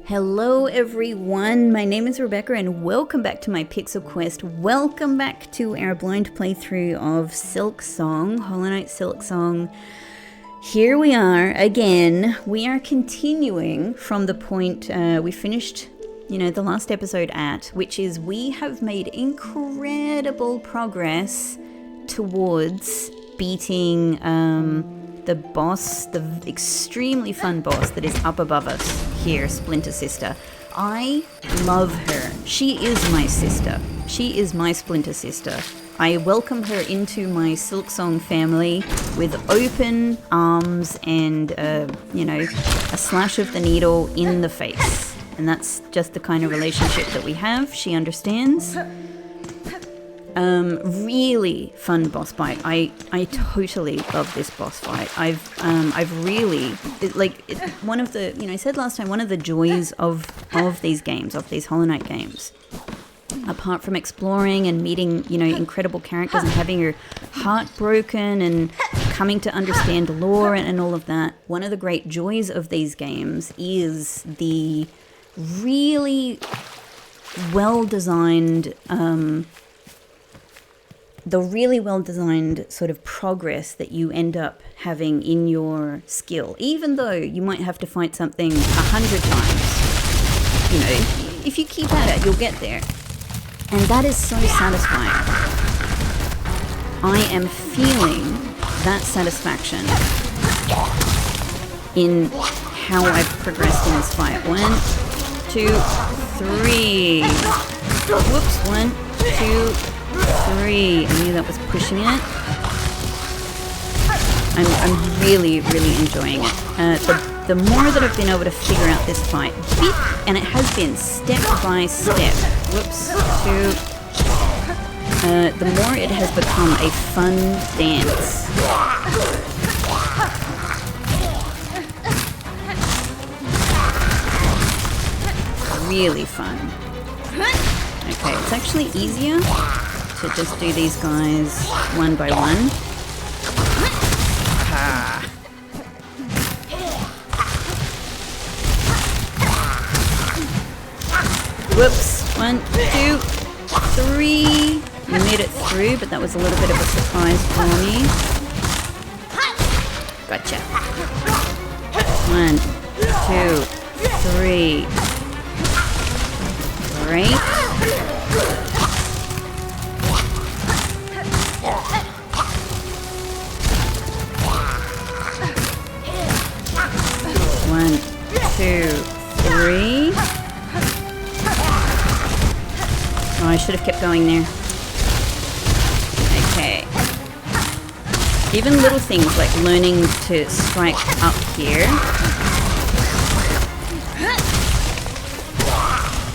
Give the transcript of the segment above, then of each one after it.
Hello everyone, my name is Rebecca and welcome back to my Pixel Quest. Welcome back to our blind playthrough of Silksong, Hollow Knight Silksong. Here we are again. We are continuing from the point we finished, the last episode at, which is we have made incredible progress towards beating the boss, the extremely fun boss that is up above us here, Splinter Sister. I love her. She is my sister. She is my Splinter Sister. I welcome her into my Silksong family with open arms and, a slash of the needle in the face. And that's just the kind of relationship that we have. She understands. Really fun boss fight. I totally love this boss fight. I've really one of the I said last time, one of the joys of these games, of these Hollow Knight games, apart from exploring and meeting incredible characters and having your heart broken and coming to understand lore and all of that, one of the great joys of these games is the really well designed sort of progress that you end up having in your skill, even though you might have to fight something 100 times. If you keep at it, you'll get there. And that is so satisfying. I am feeling that satisfaction in how I've progressed in this fight. 1, 2, 3. Whoops, 1, 2, 3. I knew that was pushing it. I'm really, really enjoying it. The more that I've been able to figure out this fight, and it has been step by step. Whoops, 2. The more it has become a fun dance. Really fun. Okay, it's actually easier to just do these guys one by one. Whoops. 1, 2, 3. You made it through, but that was a little bit of a surprise for me. Gotcha. 1, 2, 3. Great. One, 2, 3. Oh, I should have kept going there. Okay. Even little things like learning to strike up here.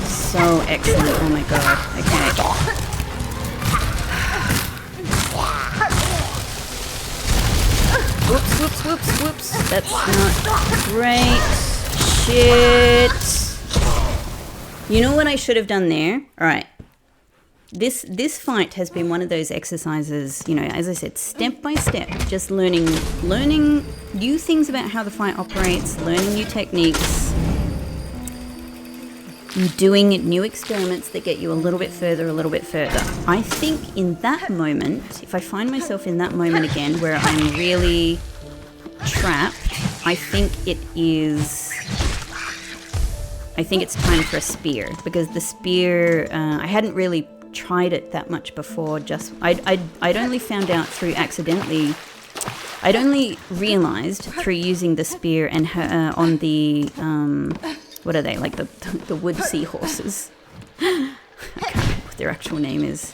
So excellent. Oh my god. Okay. Whoops, whoops, whoops, whoops. That's not great. Shit. You know what I should have done there? Alright. This fight has been one of those exercises, as I said, step by step. Just learning new things about how the fight operates, learning new techniques, doing new experiments that get you a little bit further. I think in that moment, if I find myself in that moment again where I'm really trapped, I think it's time for a spear, because the spear, I hadn't really tried it that much before. I'd only found out through accidentally. I'd only realized through using the spear and on the what are they, like the wood seahorses? I can't remember what their actual name is.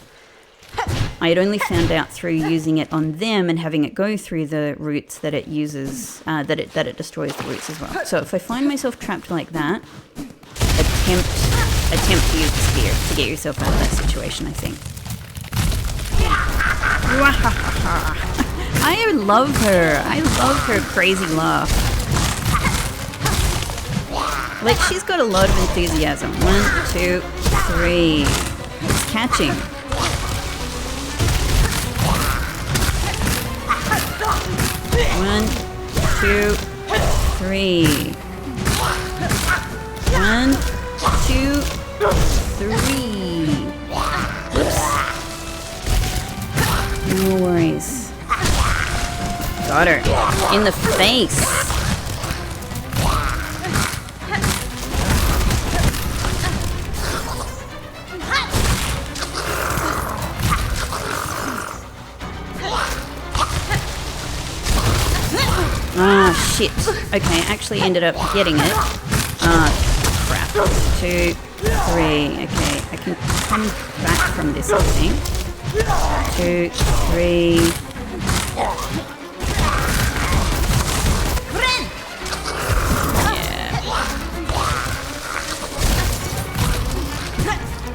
I had only found out through using it on them and having it go through the roots that it uses, that it destroys the roots as well. So if I find myself trapped like that, attempt to use the spear to get yourself out of that situation, I think. I love her. I love her crazy laugh. Like, she's got a lot of enthusiasm. 1, 2, 3. It's catching. 1, 2, 3. 1, 1, 2, 3. Whoops. No worries. Got her. In the face. Ah, shit. Okay, I actually ended up getting it. Ah, crap. 2, 3. Okay, I can come back from this, I think. 2, 3. Yeah.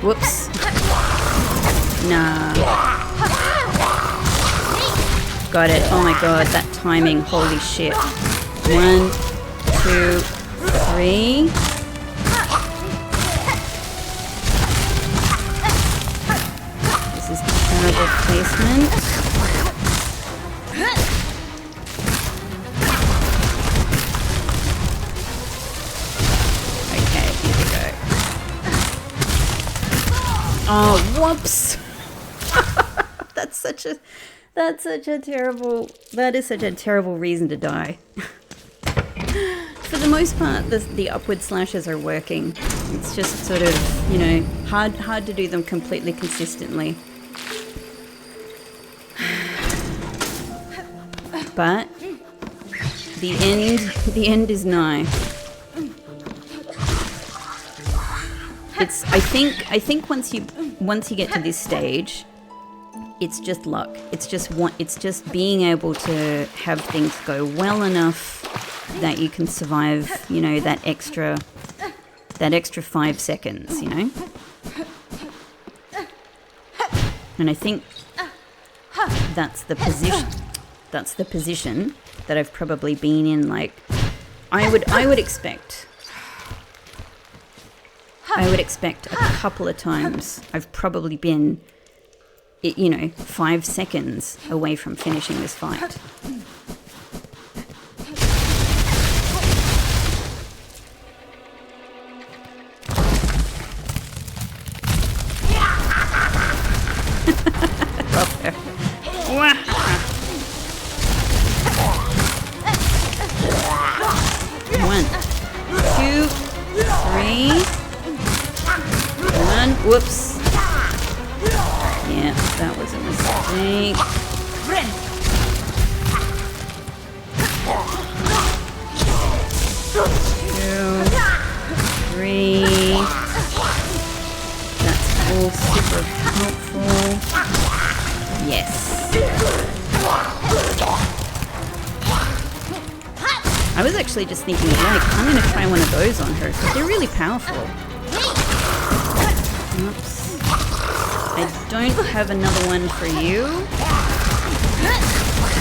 Whoops. Nah. Got it. Oh my god, that timing. Holy shit. 1, 2, 3. This is terrible placement. Okay, here we go. Oh, whoops. That is such a terrible reason to die. For the most part, the upward slashes are working. It's just sort of, you know, hard to do them completely consistently. But the end is nigh. I think once you get to this stage, it's just luck. It's just being able to have things go well enough that you can survive, you know, that extra 5 seconds, you know? And I think that's the position that I've probably been in. Like, I would expect a couple of times I've probably been, you know, 5 seconds away from finishing this fight. One, 2, 3. One. Whoops. Yeah, that was a mistake. 2, 3. That's all super helpful. Yes. I was actually just thinking, like, I'm going to try one of those on her because they're really powerful. Oops. I don't have another one for you.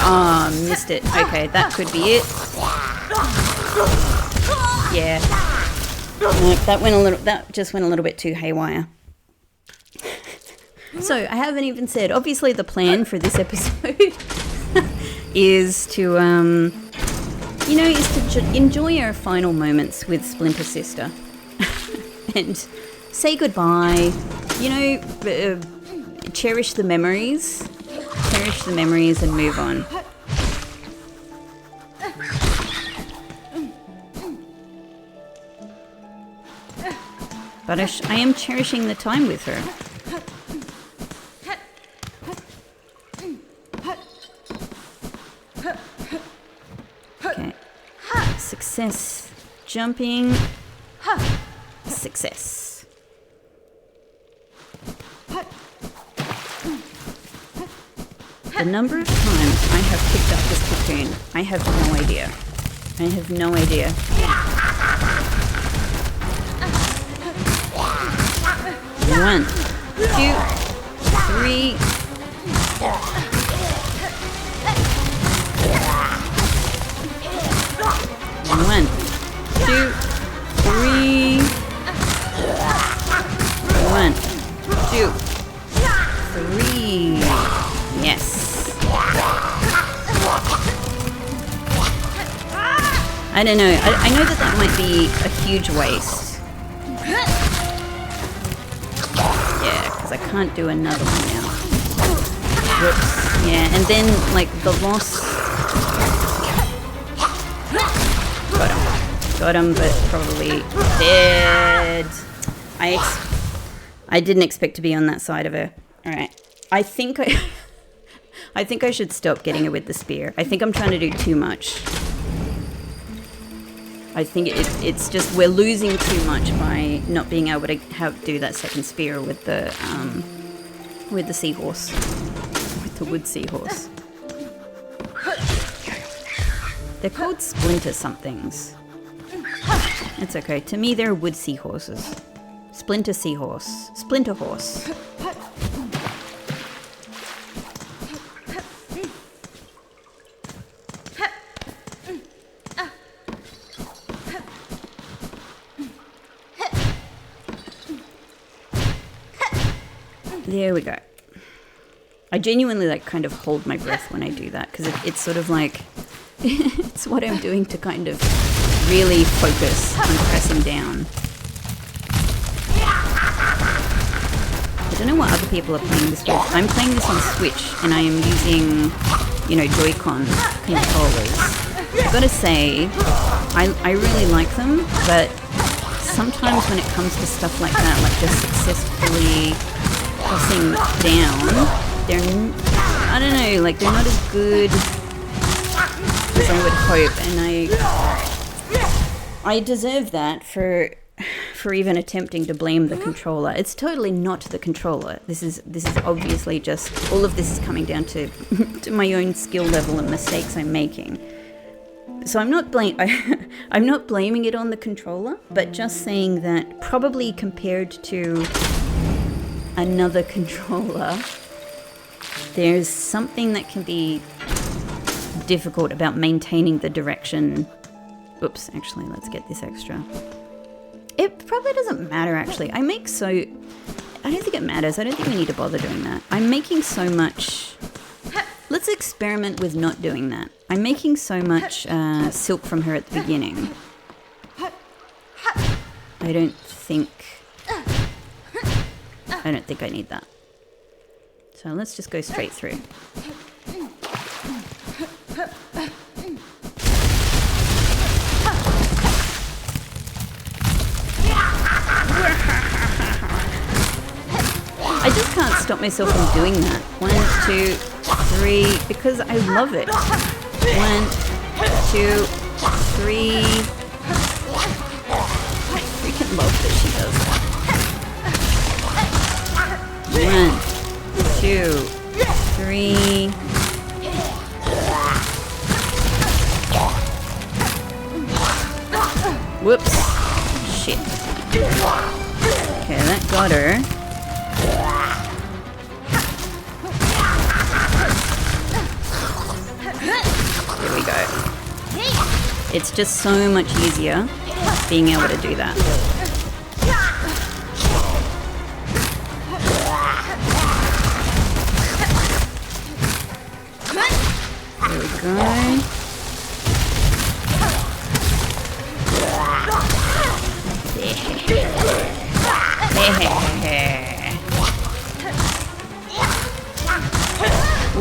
Oh, missed it. Okay, that could be it. Yeah. Nope, that just went a little bit too haywire. So, I haven't even said, obviously the plan for this episode is to, enjoy our final moments with Splinter Sister. And say goodbye, you know, cherish the memories and move on. But I am cherishing the time with her. Okay. Success. Jumping. Success. The number of times I have picked up this cocoon, I have no idea. I have no idea. 1, 2, 3. One, 2, 3. 1, 2, 3. Yes. I don't know. I know that might be a huge waste. Yeah, because I can't do another one now. Whoops. Yeah, and then, like, the loss... Got him, but probably dead. I didn't expect to be on that side of her. Alright. I think I should stop getting her with the spear. I think I'm trying to do too much. I think it's just we're losing too much by not being able to do that second spear with the seahorse, with the wood seahorse. They're called splinter somethings. It's okay. To me, they're wood seahorses. Splinter seahorse. Splinter horse. There we go. I genuinely like kind of hold my breath when I do that because it's sort of like it's what I'm doing to kind of really focus on pressing down. I don't know what other people are playing this with. I'm playing this on Switch and I am using, you know, Joy-Con controllers. I've got to say, I really like them, but sometimes when it comes to stuff like that, like just successfully pressing down, I don't know, like they're not as good as I would hope, and I deserve that for even attempting to blame the controller. It's totally not the controller. This is obviously just all of this is coming down to to my own skill level and mistakes I'm making. So I'm not blaming it on the controller, but just saying that probably compared to another controller, there's something that can be difficult about maintaining the direction. Oops, actually, let's get this extra. It probably doesn't matter, actually. I don't think it matters. I don't think we need to bother doing that. I'm making so much... Let's experiment with not doing that. I'm making so much silk from her at the beginning. I don't think I need that. So let's just go straight through. I just can't stop myself from doing that. 1, 2, 3, because I love it. 1, 2, 3. I freaking love that she does that. 1, 2, 3. Whoops. Shit. Okay, that got her. There we go. It's just so much easier being able to do that. There we go.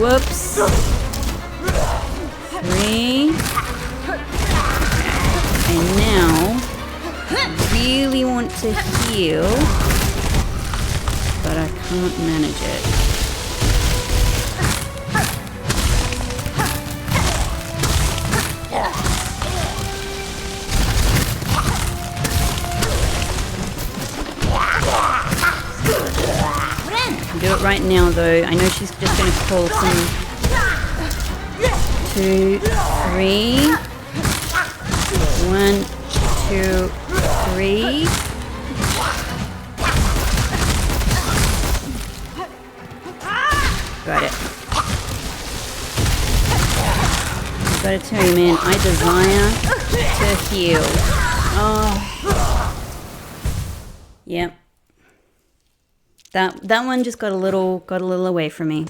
Whoops. 3. And now, I really want to heal, but I can't manage it. Do it right now though. I know she's just going to call some 2, 3. 1, 2, 3. Got it. I've got to tell you, man, I desire to heal. Oh. Yep. That one just got a little away from me.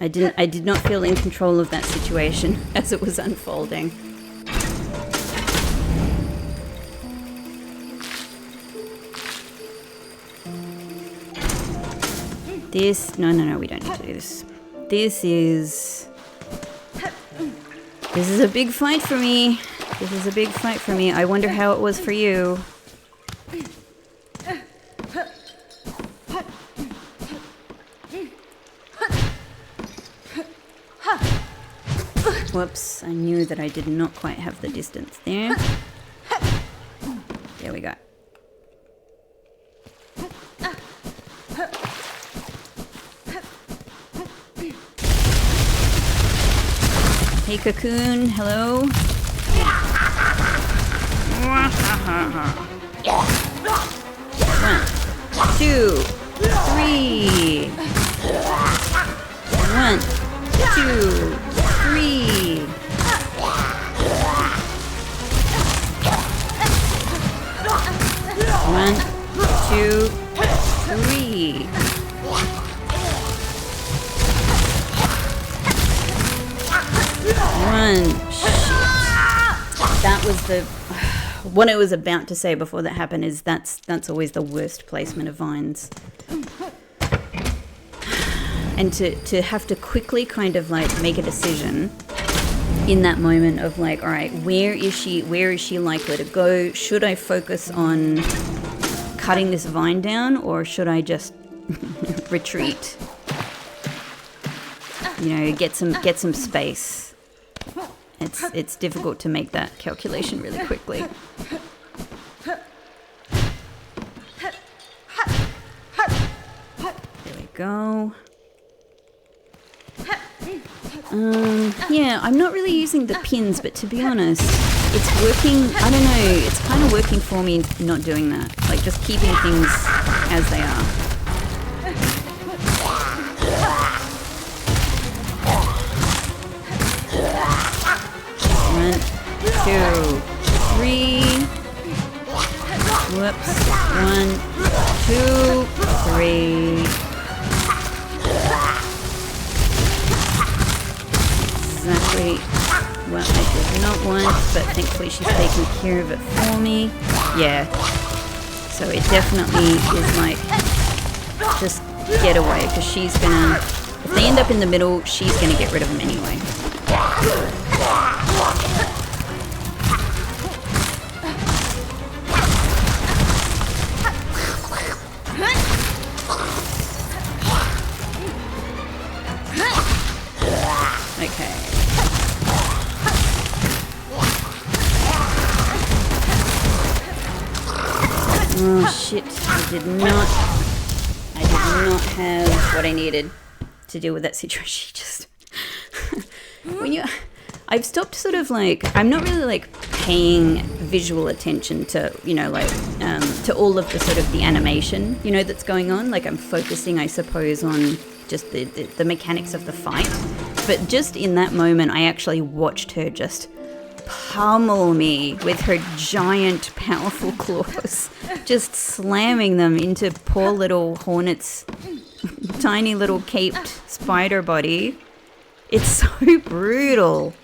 I did not feel in control of that situation as it was unfolding. This... No, we don't need to do this. This is a big fight for me. This is a big fight for me. I wonder how it was for you. Whoops, I knew that I did not quite have the distance there. There we go. Hey Cocoon, hello. 1, 2, 3. 1, 2, 3. 1, 2, 3. Shit. That was the... What I was about to say before that happened is that's always the worst placement of vines. And to have to quickly kind of like make a decision in that moment of like, all right, where is she likely to go? Should I focus on cutting this vine down, or should I just retreat? You know, get some space. It's difficult to make that calculation really quickly. There we go. Yeah, I'm not really using the pins, but to be honest, it's working. I don't know, it's kind of working for me not doing that. Like just keeping things as they are. One, 2, 3. Whoops. 1, 2, 3. Exactly what I did not want, but thankfully she's taking care of it for me. Yeah. So it definitely is like, just get away, because she's gonna, if they end up in the middle, she's gonna get rid of them anyway. Okay. Oh shit, I did not have what I needed to deal with that situation. Just I've stopped sort of like, I'm not really like paying visual attention to, you know, like to all of the sort of the animation, you know, that's going on. Like I'm focusing, I suppose, on just the mechanics of the fight. But just in that moment, I actually watched her just pummel me with her giant, powerful claws, just slamming them into poor little Hornet's tiny little caped spider body. It's so brutal.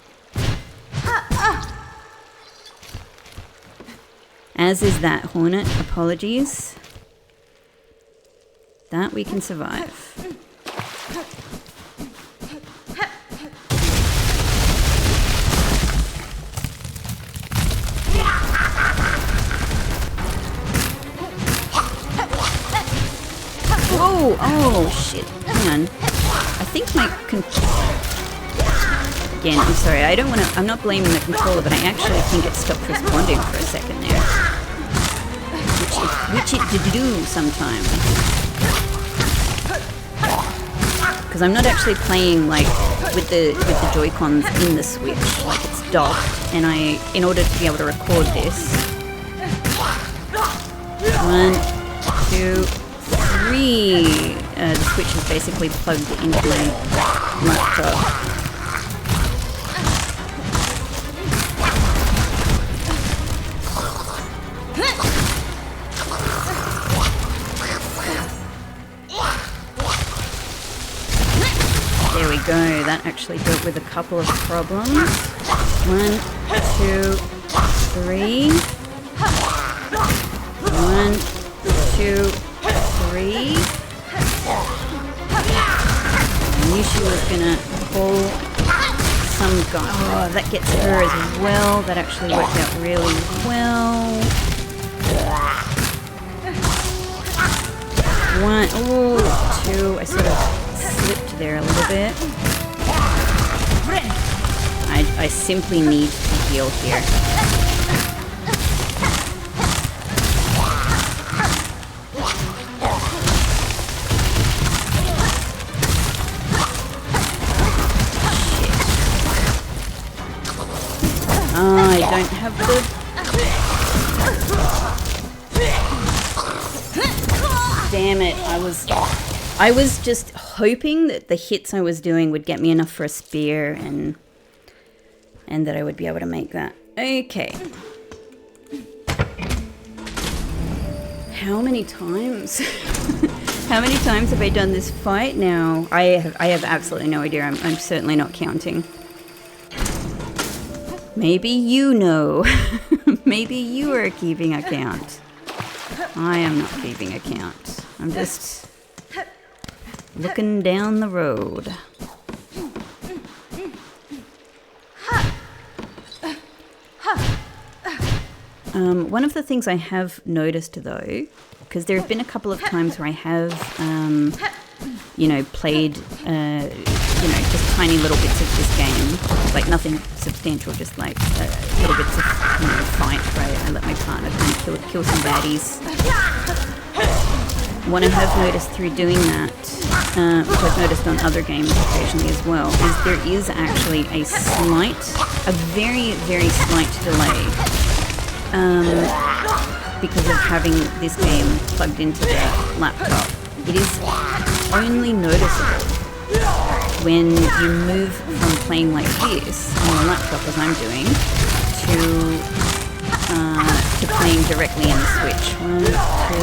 As is that, Hornet. Apologies. That we can survive. Whoa! Oh shit! Hang on. I think my again, I'm sorry. I don't want to. I'm not blaming the controller, but I actually think it stopped responding for a second there, which it did do sometimes. Because I'm not actually playing like with the Joy-Cons in the Switch. Like it's docked, and in order to be able to record this. 1, 2, 3. The Switch is basically plugged into my laptop. There we go. That actually dealt with a couple of problems. 1, 2, 3. 1, 2, 3. knew she was gonna pull some guy. Oh, that gets her as well. That actually worked out really well. One, oh, two. I sort of slipped there a little bit. I simply need to heal here. I don't have the... Damn it, I was just hoping that the hits I was doing would get me enough for a spear and that I would be able to make that. Okay. How many times? How many times have I done this fight now? I have absolutely no idea. I'm certainly not counting. Maybe you know. Maybe you are keeping a count. I am not keeping a count. I'm just looking down the road. One of the things I have noticed though, because there have been a couple of times where I have, played, just tiny little bits of this game, like nothing substantial, just like little bits of, fight where I let my partner kind of kill some baddies. What I have noticed through doing that, which I've noticed on other games occasionally as well, is there is actually a very, very slight delay. Because of having this game plugged into the laptop. It is only noticeable when you move from playing like this on the laptop, as I'm doing, to playing directly in the Switch. 1,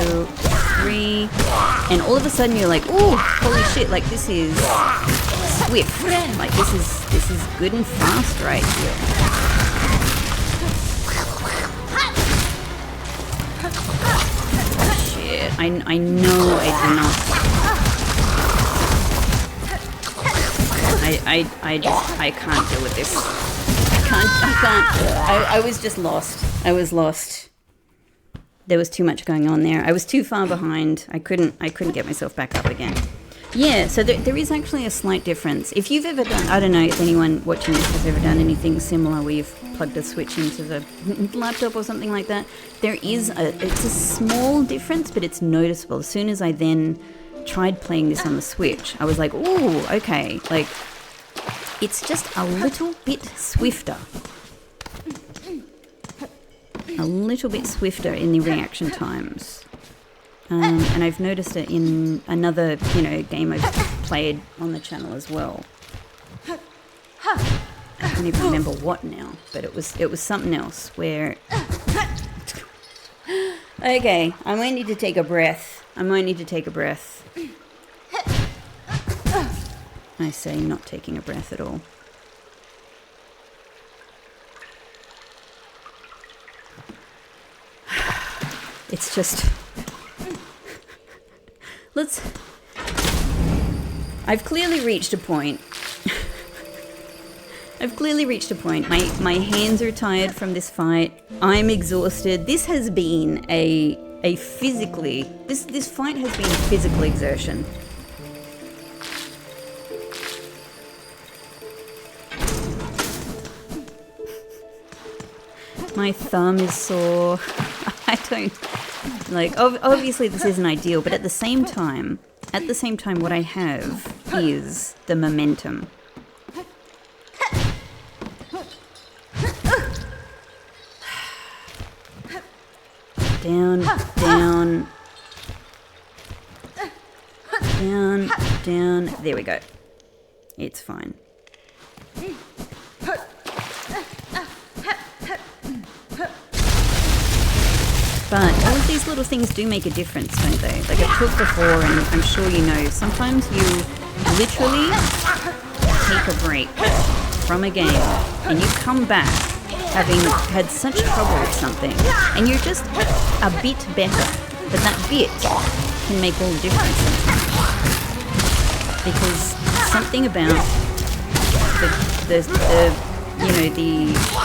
2, 3, and all of a sudden you're like, "Ooh, holy shit! Like this is swift. Like this is good and fast right here." I know I do not. I can't deal with this. I can't. I was just lost. I was lost. There was too much going on there. I was too far behind. I couldn't get myself back up again. Yeah, so there is actually a slight difference. If you've ever done, I don't know if anyone watching this has ever done anything similar where you've plugged a Switch into the laptop or something like that, it's a small difference, but it's noticeable. As soon as I then tried playing this on the Switch, I was like, ooh, okay, like, it's just a little bit swifter. A little bit swifter in the reaction times. And I've noticed it in another, game I've played on the channel as well. I can't even remember what now, but it was something else where... Okay, I might need to take a breath. I say not taking a breath at all. It's just... I've clearly reached a point. My hands are tired from this fight. I'm exhausted. This has been a physically... This fight has been a physical exertion. My thumb is sore. I don't... Like, obviously this isn't ideal, but at the same time, what I have is the momentum. Down, down, down, down. There we go. It's fine. But all of these little things do make a difference, don't they? Like I've talked before, and I'm sure you know, sometimes you literally take a break from a game and you come back having had such trouble with something, and you're just a bit better. But that bit can make all the difference sometimes. because something about the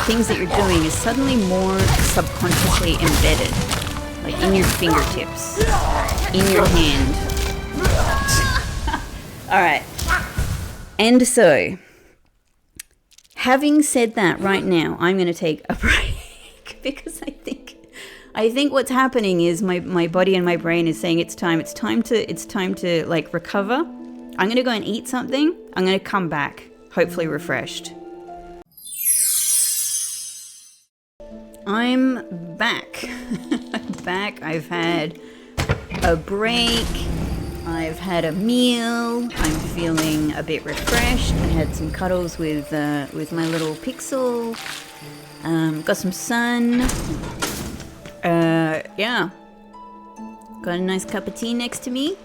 things that you're doing is suddenly more subconsciously embedded, like in your fingertips, in your hand. All right. And so, having said that, right now, I'm going to take a break because I think what's happening is my body and my brain is saying it's time to like recover. I'm going to go and eat something. I'm going to come back, hopefully refreshed. I'm back. Back. I've had a break. I've had a meal. I'm feeling a bit refreshed. I had some cuddles with my little pixel. Got some sun. Yeah. Got a nice cup of tea next to me.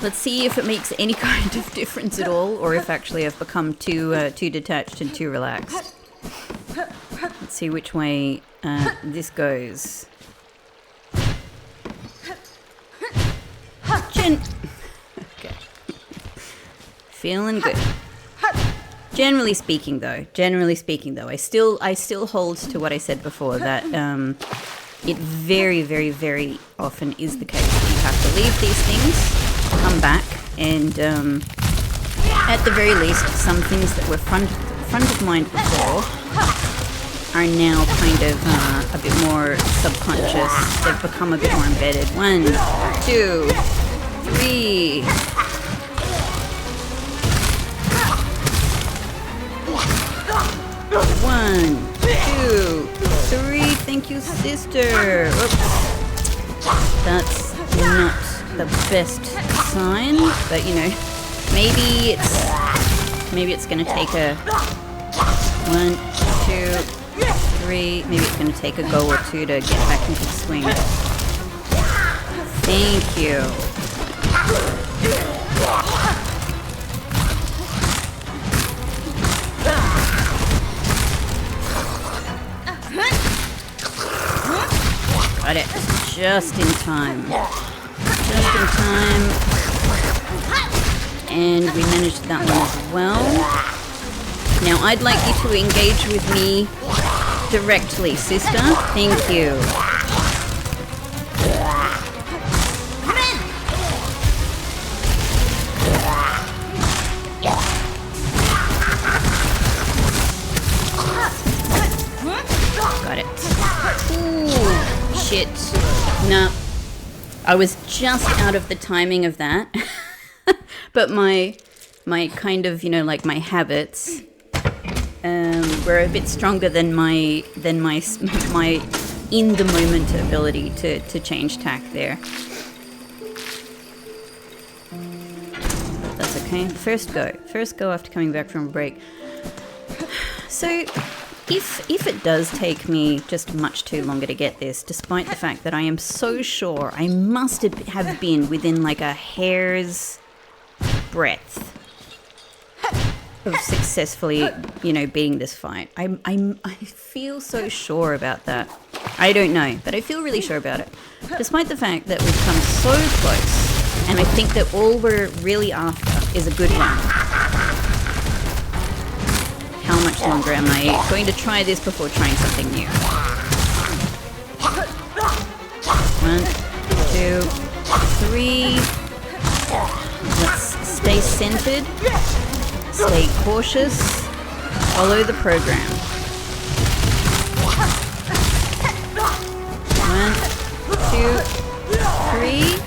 Let's see if it makes any kind of difference at all, or if actually I've become too detached and too relaxed. Let's see which way this goes. Okay. Feeling good. Generally speaking though, I still hold to what I said before, that it very, very, very often is the case that you have to leave these things, come back, and at the very least, some things that were front of mind before are now kind of a bit more subconscious. They've become a bit more embedded. 1, 2, 3. One, 2, 3. Thank you, sister. Oops. That's not the best sign, but you know, maybe it's gonna take a 1, 2, 3. Maybe it's gonna take a go or two to get back into the swing. Thank you. Got it. Just in time. Just in time. And we managed that one as well. Now I'd like you to engage with me directly, sister. Thank you. Got it. Ooh, shit. No. I was just out of the timing of that. But my kind of, you know, like my habits were a bit stronger than my in the moment ability to change tack there. That's okay. First go after coming back from a break. So if it does take me just much too longer to get this, despite the fact that I am so sure I must have been within like a hair's breadth of successfully, you know, beating this fight. I feel so sure about that. I don't know, but I feel really sure about it. Despite the fact that we've come so close, and I think that all we're really after is a good run. How much longer am I going to try this before trying something new? 1, 2, 3. Let's stay centered. Stay cautious. Follow the program. 1, 2, 3.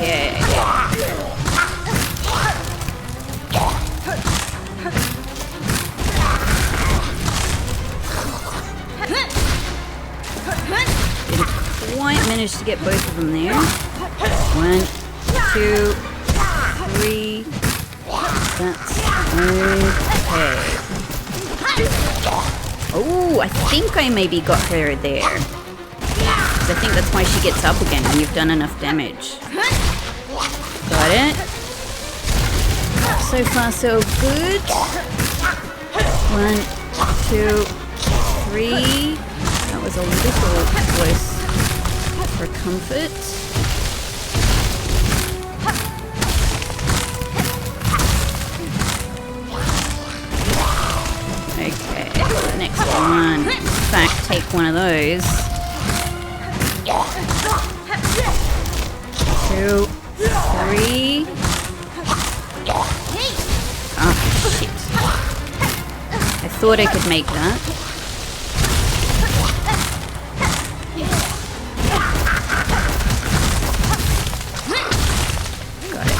Okay. Didn't quite manage to get both of them there. 1, 2, 3. That's okay. Oh, I think I maybe got her there. I think that's why she gets up again when you've done enough damage. Got it. So far, so good. 1, 2, 3. That was a little close for comfort. Okay, the next one. In fact, take one of those. 2, 3. Oh, shit. I thought I could make that. Got it.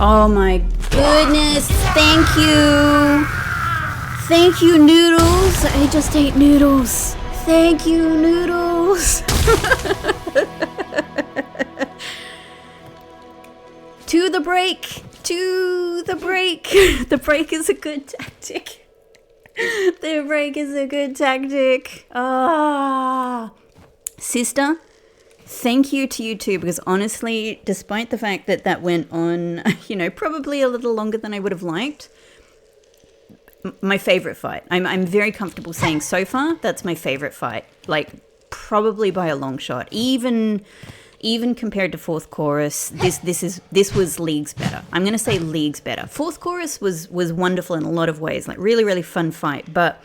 Oh my goodness, thank you. Thank you, noodles. I just ate noodles. Thank you, noodles. To the break. To the break. The break is a good tactic. The break is a good tactic. Ah. Sister, thank you to you too, because honestly, despite the fact that that went on, you know, probably a little longer than I would have liked, my favorite fight. I'm very comfortable saying so far that's my favorite fight. Like, probably by a long shot. Even compared to fourth chorus, this was leagues better. I'm gonna say leagues better. Fourth chorus was wonderful in a lot of ways, like really fun fight, but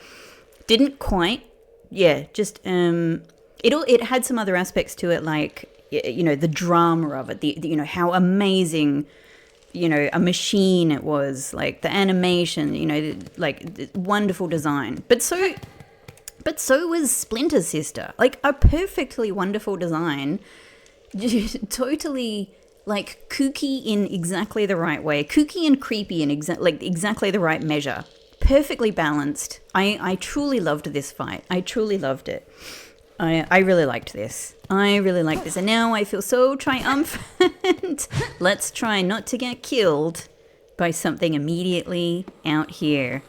didn't quite. Yeah, just it had some other aspects to it, like, you know, the drama of it, the you know, how amazing, you know, a machine it was, like the animation, you know, like wonderful design. But so was Splinter Sister, like a perfectly wonderful design, totally like kooky in exactly the right way, kooky and creepy in exactly the right measure, perfectly balanced. I truly loved this fight. I truly loved it. I really liked this. I really like this. And now I feel so triumphant. Let's try not to get killed by something immediately out here.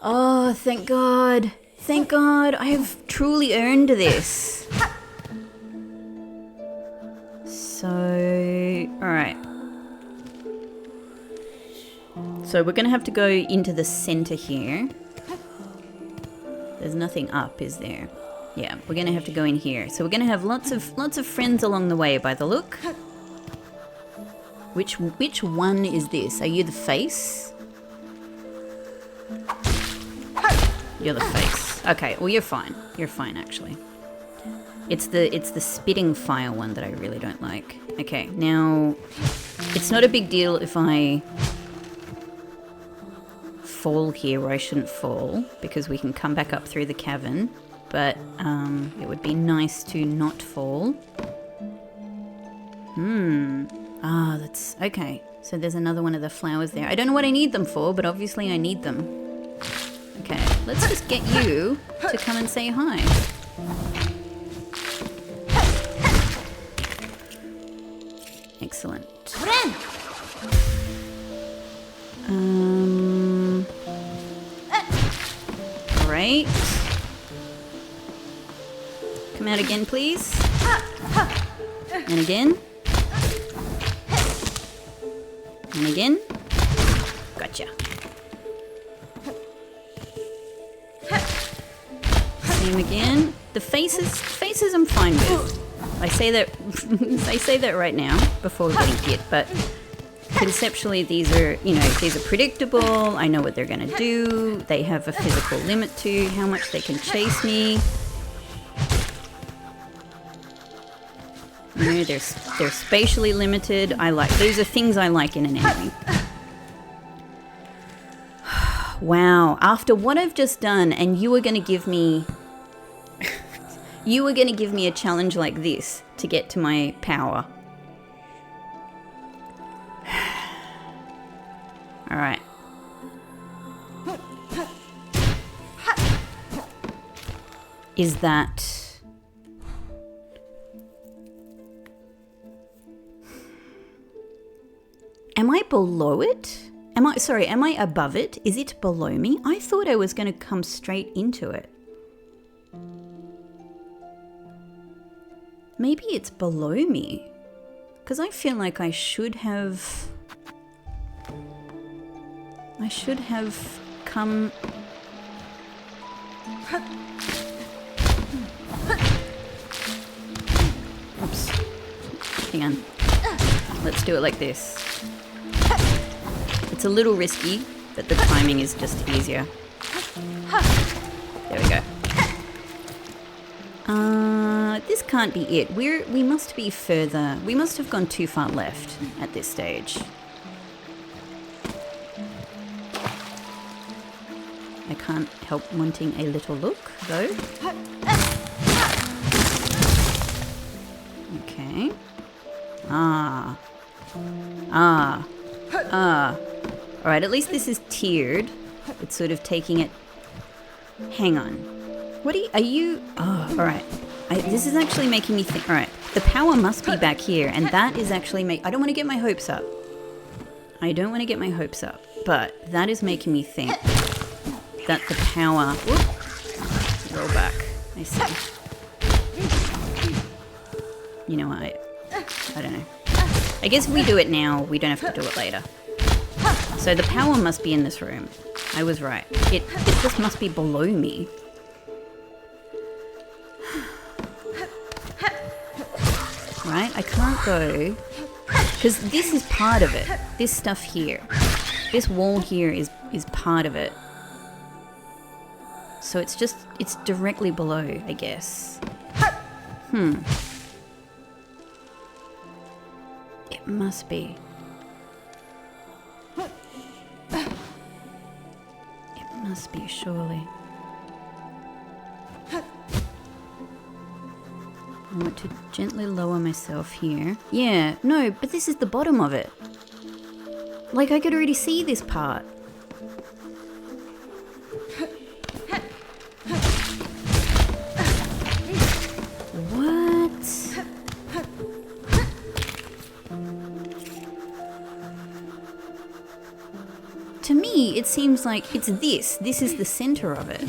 Oh, thank God. Thank God. I have truly earned this. So, alright. So we're going to have to go into the center here. There's nothing up, is there? Yeah, we're gonna have to go in here. So we're gonna have lots of friends along the way by the look. Which one is this? Are you the face? You're the face. Okay, well you're fine. You're fine actually. It's the spitting fire one that I really don't like. Okay, now it's not a big deal if I fall here where I shouldn't fall, because we can come back up through the cavern. But it would be nice to not fall. Ah, that's okay. So there's another one of the flowers there. I don't know what I need them for, but obviously I need them. Okay, let's just get you to come and say hi. Excellent. Great. Come out again, please. And again. And again. Gotcha. Same again. The faces I'm fine with. I say that right now before getting hit, but conceptually these are predictable. I know what they're gonna do. They have a physical limit to how much they can chase me. You know, they're spatially limited. Those are things I like in an enemy. Wow, after what I've just done, and you were going to give me a challenge like this to get to my power. All right. Is that... Am I below it? Am I above it? Is it below me? I thought I was going to come straight into it. Maybe it's below me. Because I feel like I should have... I should have come... Oops. Hang on. Let's do it like this. It's a little risky, but the timing is just easier. There we go. This can't be it. We must be further. We must have gone too far left at this stage. I can't help wanting a little look, though. Okay. Alright, at least this is tiered. It's sort of taking it... Hang on. What are you... Oh, alright. This is actually making me think... Alright, the power must be back here, and that is actually... I don't want to get my hopes up. I don't want to get my hopes up, but that is making me think that the power... Whoop, roll back. I see. You know what? I don't know. I guess if we do it now, we don't have to do it later. So the power must be in this room. I was right. It just must be below me. Right? I can't go... Because this is part of it. This stuff here. This wall here is part of it. So it's just... It's directly below, I guess. It must be. It must be, surely. I want to gently lower myself here. Yeah, no, but this is the bottom of it. Like, I could already see this part. What? To me, it seems like it's this. This is the center of it.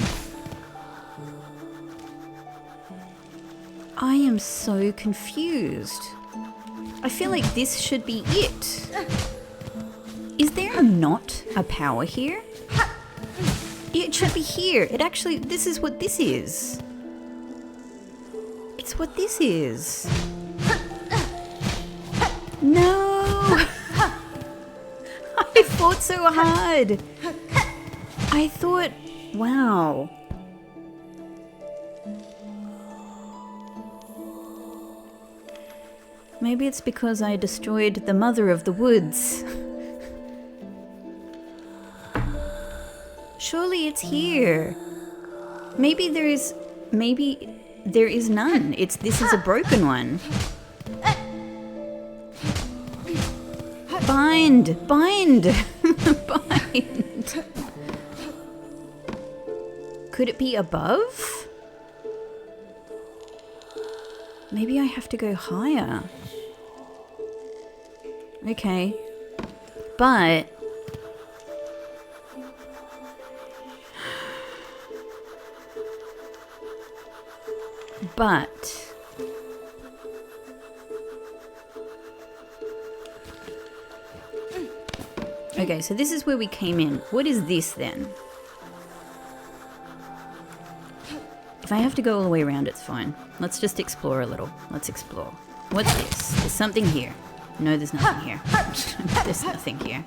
I am so confused. I feel like this should be it. Is there not a power here? It should be here. It actually, this is what this is. It's what this is. No! I fought so hard. I thought, wow. Maybe it's because I destroyed the mother of the woods. Surely it's here. Maybe there is none. This is a broken one. Bind! Bind! Bind! Could it be above? Maybe I have to go higher. Okay. But... Okay, so this is where we came in. What is this then? If I have to go all the way around, it's fine. Let's just explore a little. Let's explore. What's this? There's something here. No, there's nothing here. There's nothing here.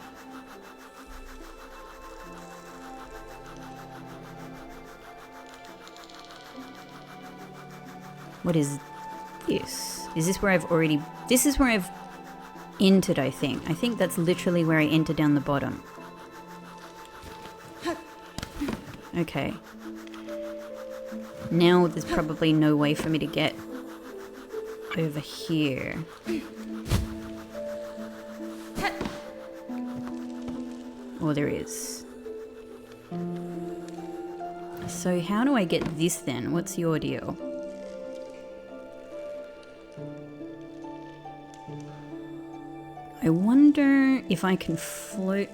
What is this? Is this where I've already... This is where I've entered, I think. I think that's literally where I entered down the bottom. Okay. Now there's probably no way for me to get over here. Or there is. So how do I get this then? What's your deal? I wonder if I can float...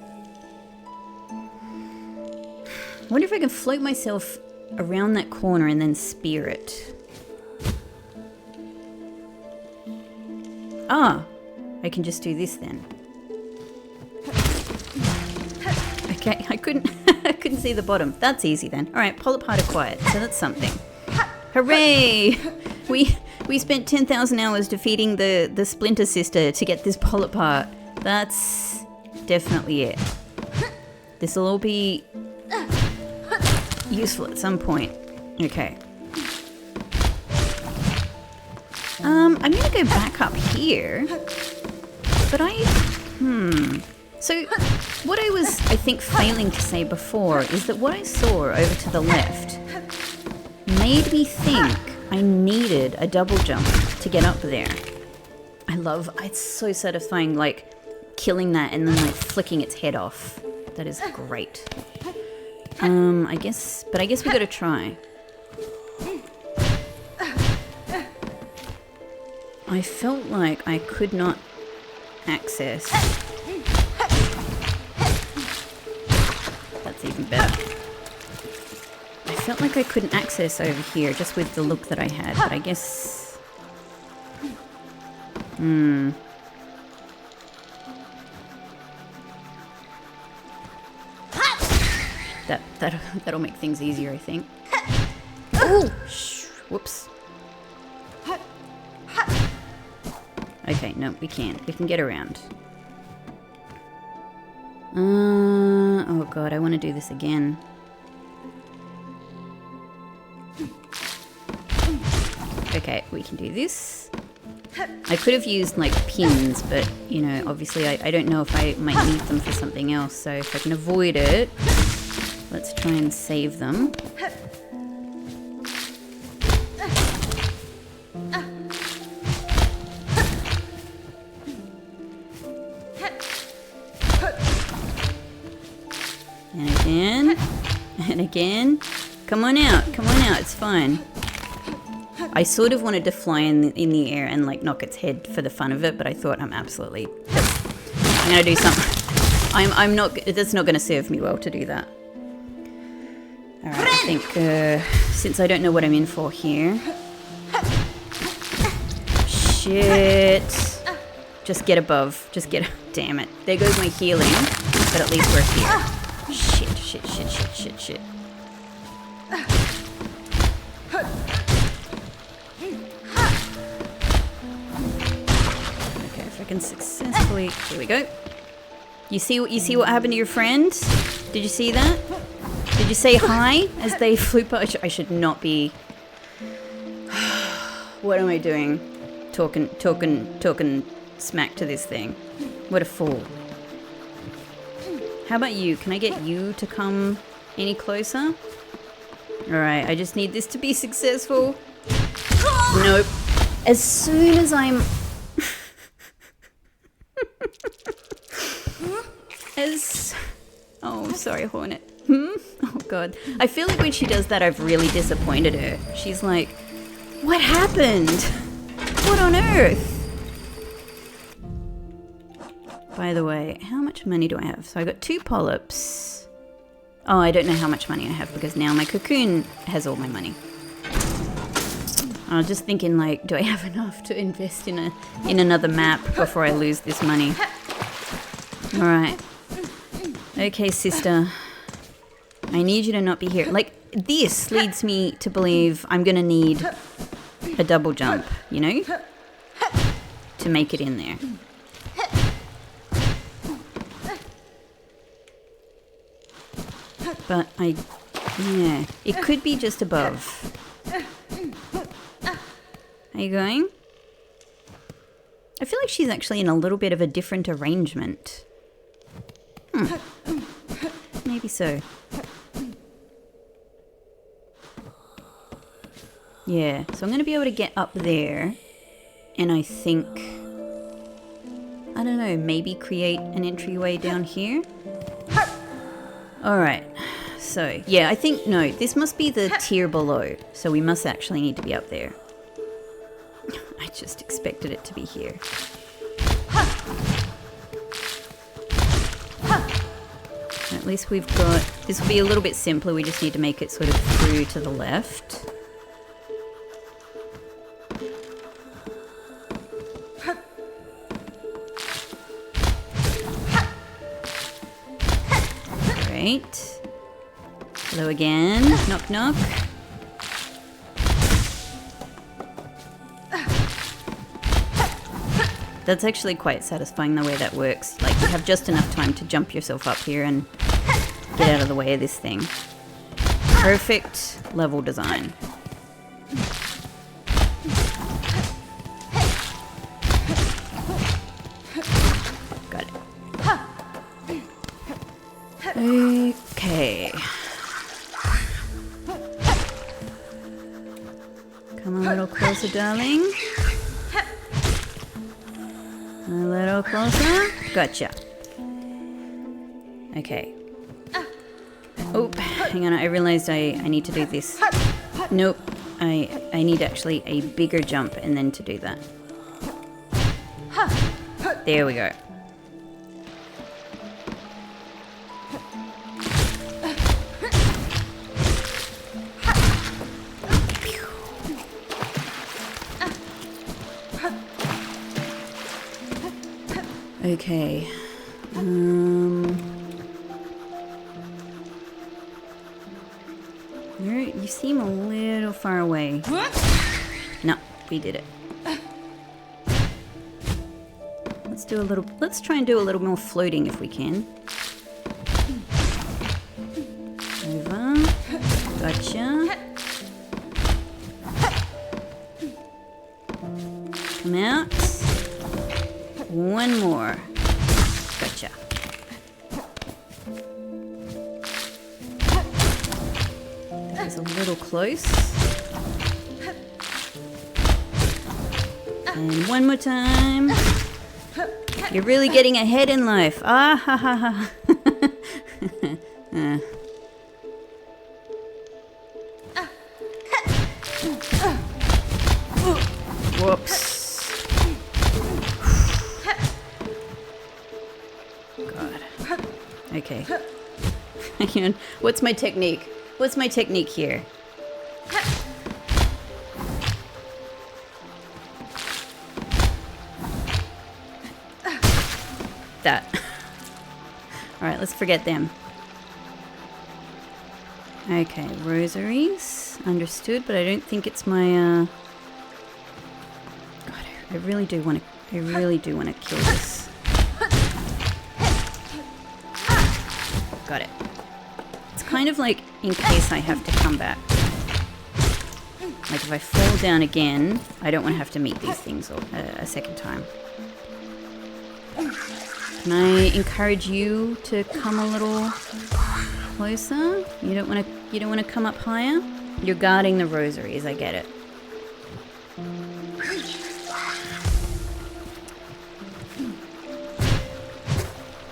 I wonder if I can float myself around that corner and then spear it. Ah! I can just do this then. Okay, I couldn't I couldn't see the bottom. That's easy then. All right, polyp heart acquired. So that's something. Hooray! We spent 10,000 hours defeating the Splinter Sister to get this polyp heart. That's definitely it. This will all be useful at some point. Okay. I'm gonna go back up here, but So what I was, I think, failing to say before is that what I saw over to the left made me think I needed a double jump to get up there. It's so satisfying, like, killing that and then, like, flicking its head off. That is great. I guess we gotta try. I felt like I could not access. That's even better. I felt like I couldn't access over here just with the look that I had, but I guess... That'll make things easier, I think. Oh! Whoops. Okay, no, we can't. We can get around. Oh god, I want to do this again. Okay, we can do this. I could have used, like, pins, but, you know, obviously I don't know if I might need them for something else, so if I can avoid it, let's try and save them. And again, and again. Come on out, it's fine. I sort of wanted to fly in the air and, like, knock its head for the fun of it, but I thought I'm gonna do something. I'm not, that's not gonna serve me well to do that. Alright, I think, since I don't know what I'm in for here. Shit. Just get above, damn it. There goes my healing, but at least we're here. Shit. Okay, if I can successfully, here we go. You see what happened to your friend? Did you see that? Did you say hi as they flew past? I should not be. What am I doing? Talking smack to this thing. What a fool. How about you? Can I get you to come any closer? Alright, I just need this to be successful. Nope. As soon as I'm... Oh, sorry, Hornet. Oh, God. I feel like when she does that, I've really disappointed her. She's like, what happened? What on earth? By the way, how much money do I have? So I got 2 polyps. Oh, I don't know how much money I have because now my cocoon has all my money. I was just thinking, like, do I have enough to invest in another map before I lose this money? All right. Okay, sister. I need you to not be here. Like, this leads me to believe I'm gonna need a double jump, you know? To make it in there. But yeah, it could be just above. Are you going? I feel like she's actually in a little bit of a different arrangement. Maybe so. Yeah, so I'm going to be able to get up there. And I think... I don't know, maybe create an entryway down here? Alright, so, yeah, I think, no, this must be the tier below. So we must actually need to be up there. I just expected it to be here. At least we've got... This will be a little bit simpler, we just need to make it sort of through to the left. Great. Hello again. Knock, knock. That's actually quite satisfying the way that works. Like, you have just enough time to jump yourself up here and get out of the way of this thing. Perfect level design. Got it. Okay. Come a little closer, darling. A little closer. Gotcha. Okay. Oh, hang on. I realized I need to do this. Nope. I need actually a bigger jump and then to do that. There we go. Okay. You seem a little far away. No, we did it. Let's try and do a little more floating if we can. Over. Gotcha. Come out. One more. Gotcha. It's a little close. And one more time. You're really getting ahead in life. Ah ha ha ha. Whoops. God. Okay. Hang on. What's my technique? What's my technique here? That. Alright, let's forget them. Okay, rosaries. Understood, but I don't think it's my, God, I really do want to kill this. Got it. It's kind of like in case I have to come back. Like if I fall down again, I don't want to have to meet these things a second time. Can I encourage you to come a little closer? You don't want to come up higher? You're guarding the rosaries, I get it.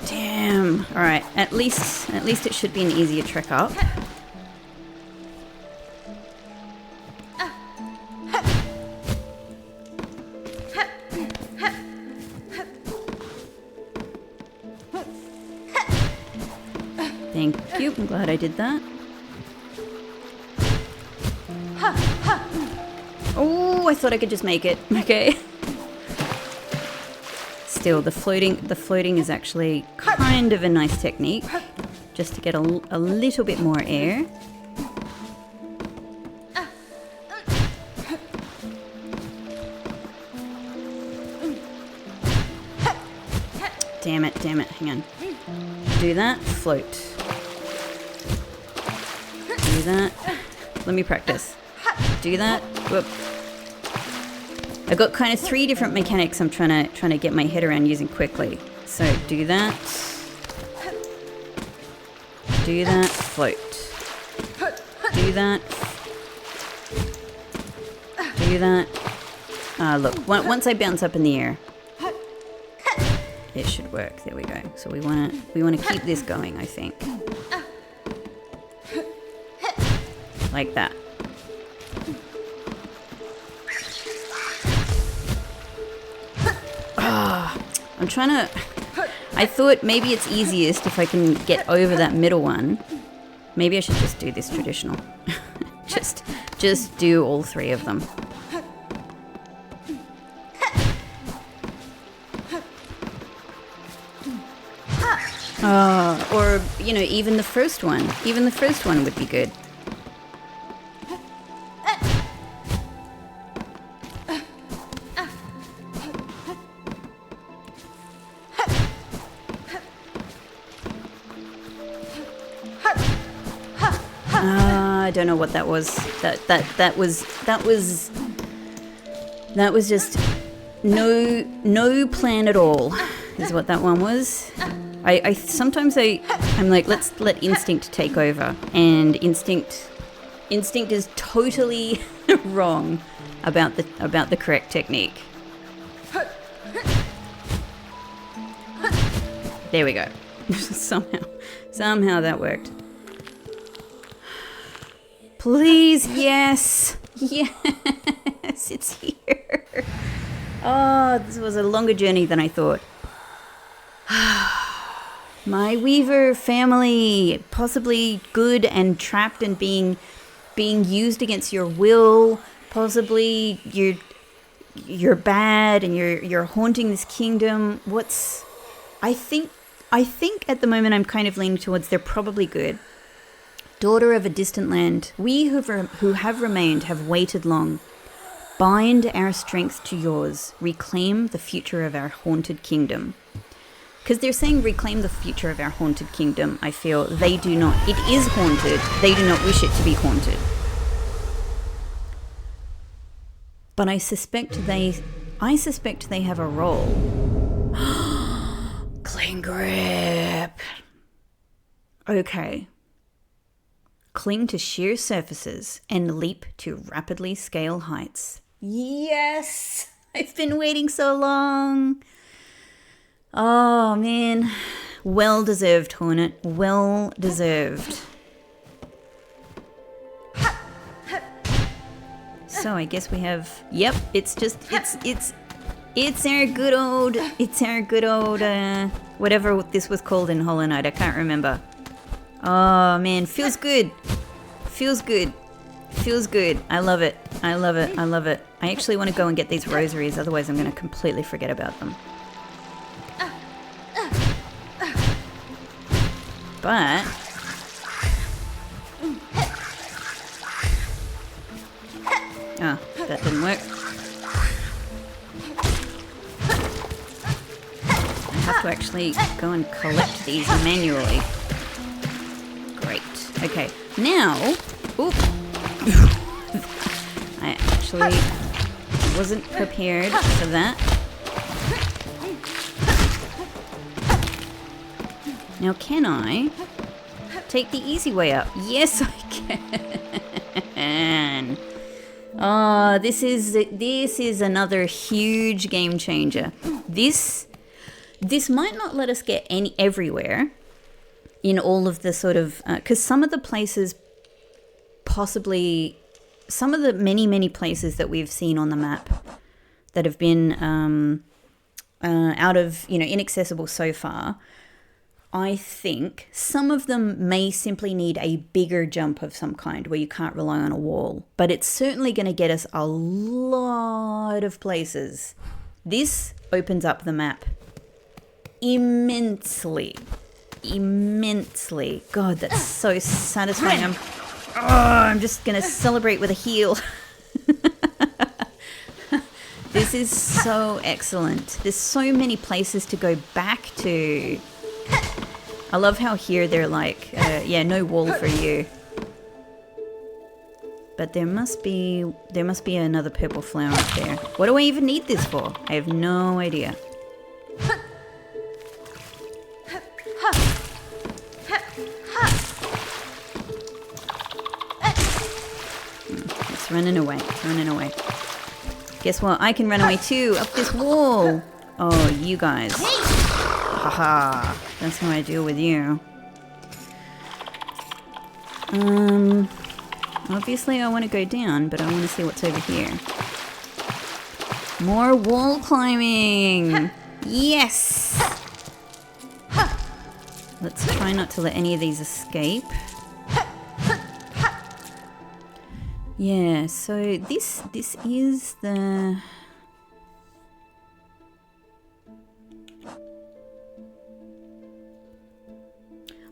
Damn. All right. At least it should be an easier trek up. Thank you. I'm glad I did that. Oh, I thought I could just make it. Okay. Still, the floating is actually kind of a nice technique, just to get a little bit more air. Damn it, hang on. Do that, float. Do that. Let me practice. Do that. Whoop. I've got kind of 3 different mechanics I'm trying to get my head around using quickly. So do that. Do that, float. Do that. Do that. Look, once I bounce up in the air, it should work. There we go. So we want to keep this going, I think. Like that. I'm trying to... I thought maybe it's easiest if I can get over that middle one. Maybe I should just do this traditional. just do all 3 of them. Or, you know, even the first one. Even the first one would be good. I don't know what that was. That was just no plan at all, is what that one was. I sometimes I'm like, let's let instinct take over, and instinct is totally wrong about the correct technique. There we go. somehow that worked. Please, yes, it's here. Oh, this was a longer journey than I thought. My Weaver family, possibly good and trapped and being used against your will. Possibly you're bad and you're haunting this kingdom. I think at the moment I'm kind of leaning towards they're probably good. Daughter of a distant land, we who have remained have waited long. Bind our strength to yours. Reclaim the future of our haunted kingdom. Because they're saying reclaim the future of our haunted kingdom, I feel they do not. It is haunted. They do not wish it to be haunted. But I suspect they have a role. Clean grip. Okay. Cling to sheer surfaces and leap to rapidly scale heights. Yes! I've been waiting so long. Oh, man. Well deserved, Hornet. Well deserved. So I guess we have... Yep, it's our good old... whatever this was called in Hollow Knight. I can't remember. Oh, man. Feels good. Feels good. Feels good. I love it. I love it. I love it. I actually want to go and get these rosaries, otherwise I'm going to completely forget about them. But... oh, that didn't work. I have to actually go and collect these manually. Great. Okay, now... oop. I actually wasn't prepared for that. Now, can I take the easy way up? Yes, I can. Oh, this is another huge game changer. This might not let us get everywhere in all of the sort of... because some of the places possibly... some of the many places that we've seen on the map that have been out of, inaccessible so far, I think some of them may simply need a bigger jump of some kind where you can't rely on a wall. But it's certainly going to get us a lot of places. This opens up the map immensely. Immensely. God, that's so satisfying. I'm just going to celebrate with a heal. This is so excellent. There's so many places to go back to. I love how here they're like, yeah, no wall for you. But there must be another purple flower up there. What do I even need this for? I have no idea. It's running away. It's running away. Guess what? I can run away too, up this wall. Oh, you guys. Haha. That's how I deal with you. Obviously I want to go down, but I want to see what's over here. More wall climbing! Yes! Let's try not to let any of these escape. Yeah, so this is the...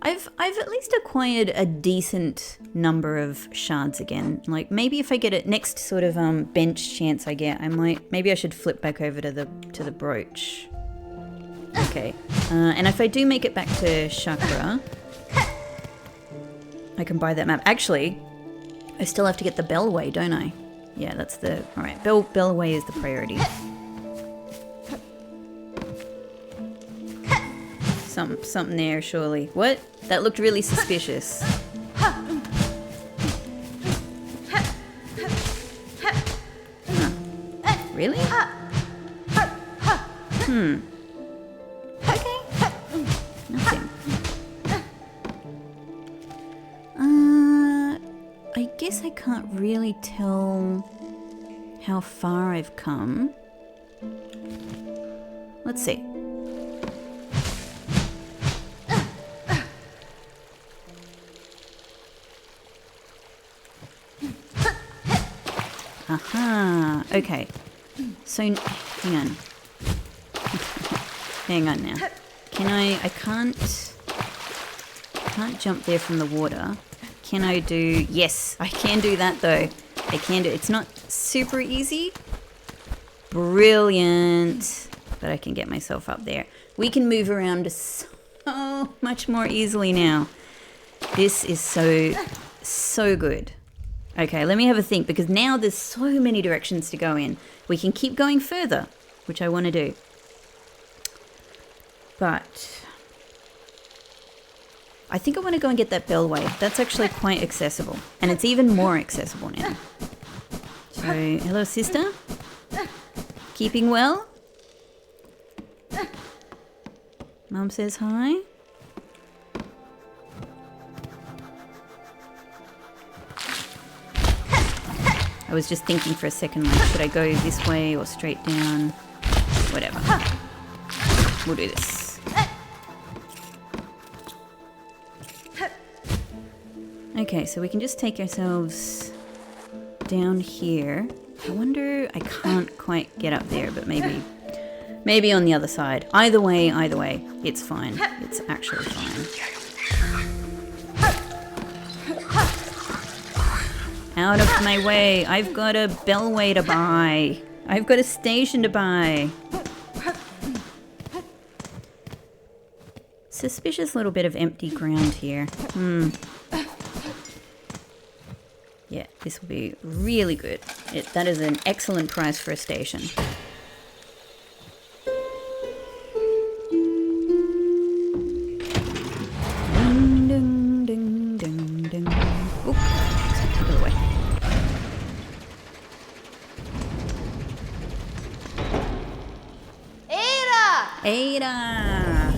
I've at least acquired a decent number of shards again. Like maybe if I get it next sort of bench chance I get, maybe I should flip back over to the brooch. Okay. And if I do make it back to Chakra, I can buy that map. Actually, I still have to get the Bellway, don't I? Yeah, that's the... Alright, Bellway is the priority. Something there, surely. What? That looked really suspicious. Huh. Really? Okay. Nothing. I guess I can't really tell how far I've come. Let's see. Aha, okay. So, hang on. Hang on now. I can't jump there from the water. Can I do, yes, I can do that though. I can do, it's not super easy. Brilliant. But I can get myself up there. We can move around so much more easily now. This is so good. Okay, let me have a think, because now there's so many directions to go in. We can keep going further, which I want to do. But I think I want to go and get that Bellway. That's actually quite accessible. And it's even more accessible now. So, hello sister. Keeping well? Mum says hi. I was just thinking for a second, like, should I go this way or straight down? Whatever. We'll do this. Okay, so we can just take ourselves down here. I wonder, I can't quite get up there, but maybe on the other side. Either way, it's fine. It's actually fine. Out of my way. I've got a Bellway to buy. I've got a station to buy. Suspicious little bit of empty ground here. Yeah, this will be really good. That is an excellent price for a station. Ding, ding, ding, ding, ding. Oop. Out of the way. Ada!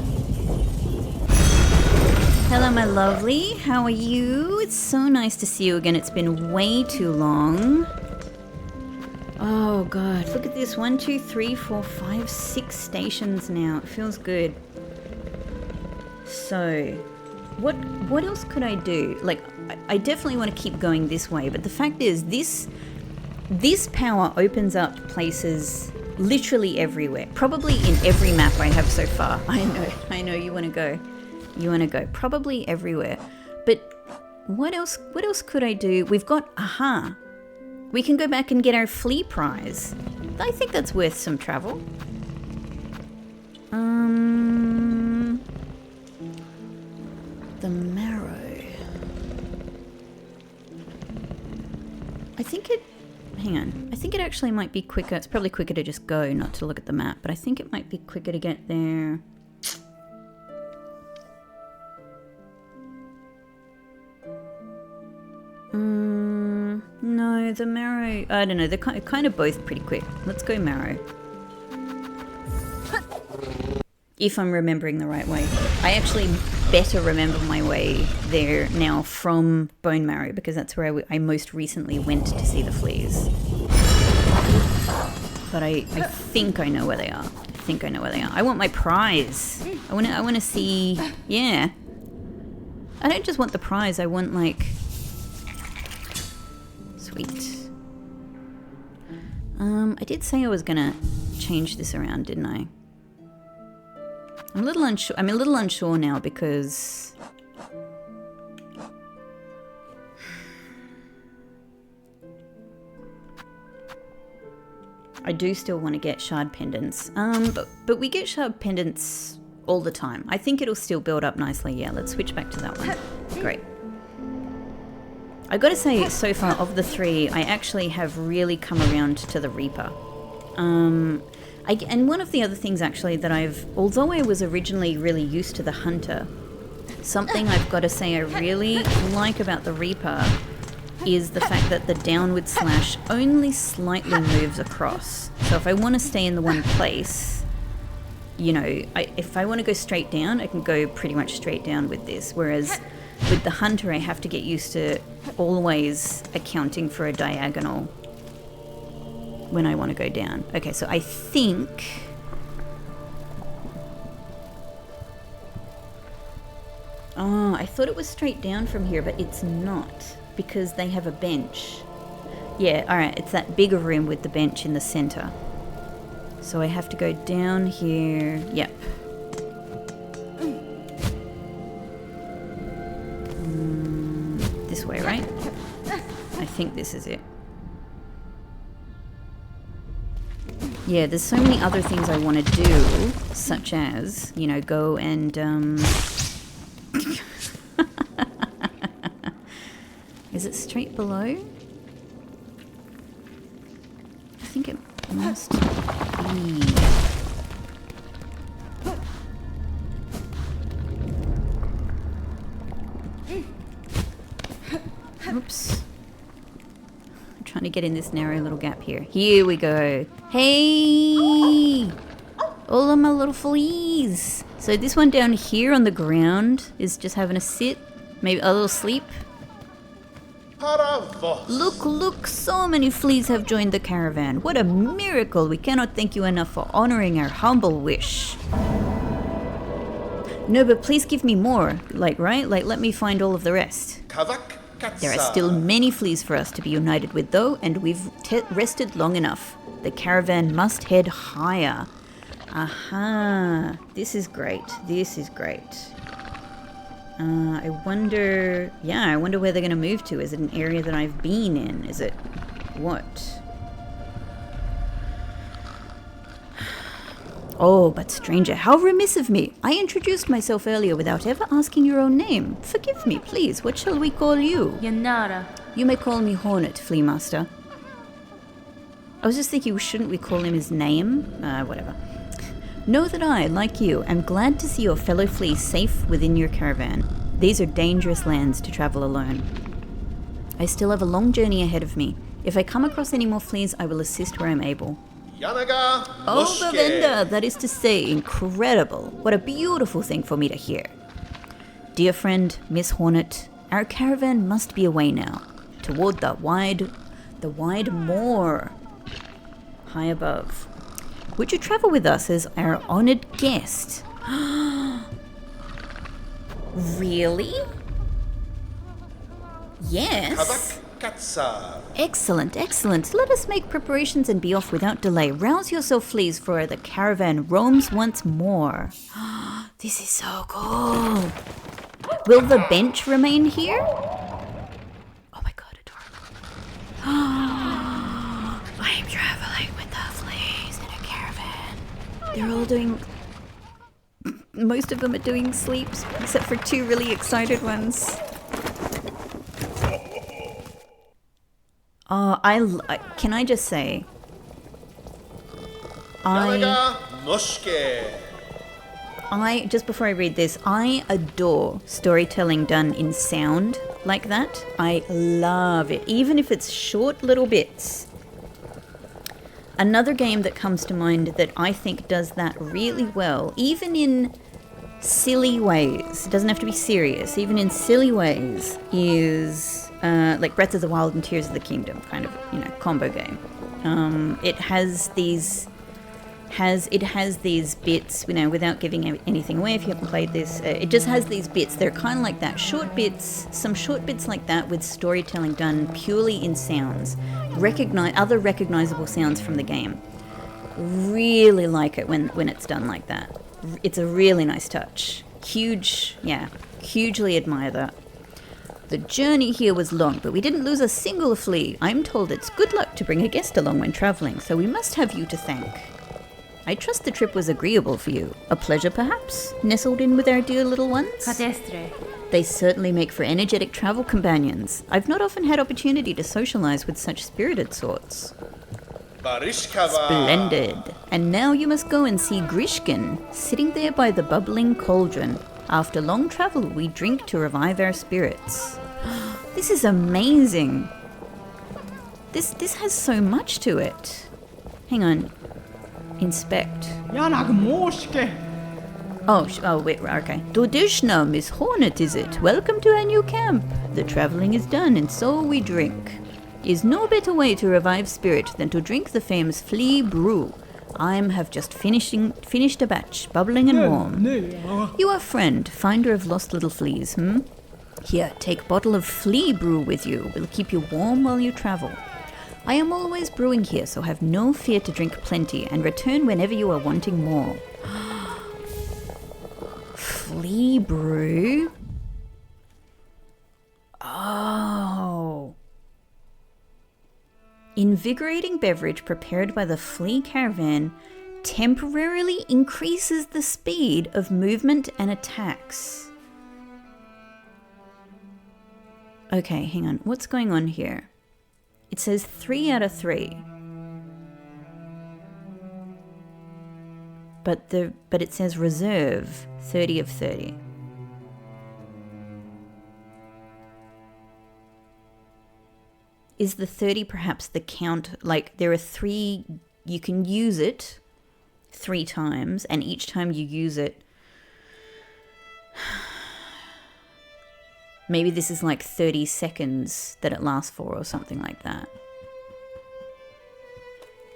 Hello, my lovely. How are you? It's so nice to see you again. It's been way too long. Oh, God. Look at this. 1, 2, 3, 4, 5, 6 stations now. It feels good. So, what else could I do? Like, I definitely want to keep going this way, but the fact is, this power opens up places literally everywhere. Probably in every map I have so far. I know you want to go. You want to go. Probably everywhere. But what else could I do? We've got, aha. We can go back and get our flea prize. I think that's worth some travel. The marrow. I think it... Hang on. I think it actually might be quicker. It's probably quicker to just go, not to look at the map. But I think it might be quicker to get there. No, the marrow... I don't know. They're kind of both pretty quick. Let's go marrow. If I'm remembering the right way. I actually better remember my way there now from bone marrow, because that's where I most recently went to see the fleas. But I think I know where they are. I want my prize. I want to see... Yeah. I don't just want the prize. I want, like... Sweet. I did say I was gonna change this around, didn't I? I'm a little unsure now because I do still want to get shard pendants. But we get shard pendants all the time. I think it'll still build up nicely. Yeah, let's switch back to that one. Great. I gotta say, so far of the three, I actually have really come around to the Reaper. And one of the other things actually that although I was originally really used to the Hunter, something I've got to say I really like about the Reaper is the fact that the downward slash only slightly moves across. So if I want to stay in the one place, you know, if I want to go straight down, I can go pretty much straight down with this. Whereas with the Hunter, I have to get used to always accounting for a diagonal when I want to go down. Okay, so I think... Oh, I thought it was straight down from here, but it's not, because they have a bench. Yeah, alright, it's that bigger room with the bench in the center. So I have to go down here. Yep. This way, right? I think this is it. Yeah, there's so many other things I want to do, such as, you know, go and, Is it straight below? I think it must be. Oops. I'm trying to get in this narrow little gap here. Here we go. Hey! All of my little fleas. So this one down here on the ground is just having a sit. Maybe a little sleep. Look, so many fleas have joined the caravan. What a miracle. We cannot thank you enough for honoring our humble wish. No, but please give me more. Right? Let me find all of the rest. There are still many fleas for us to be united with, though, and we've rested long enough. The caravan must head higher. Aha. This is great. This is great. I wonder where they're going to move to. Is it an area that I've been in? Is it what? Oh, but stranger, how remiss of me. I introduced myself earlier without ever asking your own name. Forgive me, please. What shall we call you? Yanara. You may call me Hornet, Flea Master. I was just thinking, shouldn't we call him his name? Whatever. Know that I, like you, am glad to see your fellow fleas safe within your caravan. These are dangerous lands to travel alone. I still have a long journey ahead of me. If I come across any more fleas, I will assist where I'm able. Oh, Bavenda, that is to say, incredible. What a beautiful thing for me to hear. Dear friend, Miss Hornet, our caravan must be away now, toward the wide moor high above. Would you travel with us as our honored guest? Really? Yes. Excellent, excellent. Let us make preparations and be off without delay. Rouse yourself, fleas, for the caravan roams once more. This is so cool. Will the bench remain here? Oh my god, adorable. I am traveling with the fleas in a caravan. They're all doing... Most of them are doing sleeps, except for two really excited ones. Can I just say, just before I read this, I adore storytelling done in sound like that. I love it, even if it's short little bits. Another game that comes to mind that I think does that really well, even in silly ways, it doesn't have to be serious, even in silly ways, is like Breath of the Wild and Tears of the Kingdom, kind of, combo game. It has these bits, without giving anything away if you haven't played this. It just has these bits. They're kind of like that, some short bits like that with storytelling done purely in sounds. Other recognizable sounds from the game. Really like it when it's done like that. It's a really nice touch. Hugely admire that. The journey here was long, but we didn't lose a single flea. I'm told it's good luck to bring a guest along when traveling, so we must have you to thank. I trust the trip was agreeable for you. A pleasure, perhaps, nestled in with our dear little ones? They certainly make for energetic travel companions. I've not often had opportunity to socialize with such spirited sorts. Splendid. And now you must go and see Grishkin, sitting there by the bubbling cauldron. After long travel, we drink to revive our spirits. This is amazing. This has so much to it. Hang on. Inspect. Oh, wait, okay. Dodishna, Miss Hornet, is it? Welcome to our new camp. The traveling is done, and so we drink. Is no better way to revive spirit than to drink the famous flea brew. Have just finished a batch, bubbling and warm. You are friend, finder of lost little fleas, Here, take bottle of flea brew with you. Will keep you warm while you travel. I am always brewing here, so have no fear to drink plenty, and return whenever you are wanting more. Flea brew? Oh. Invigorating beverage prepared by the flea caravan temporarily increases the speed of movement and attacks. Okay, hang on. What's going on here? It says 3 out of 3. But it says reserve 30 of 30. Is the 30 perhaps the count? Like there are 3, you can use it 3 times, and each time you use it, maybe this is like 30 seconds that it lasts for or something like that.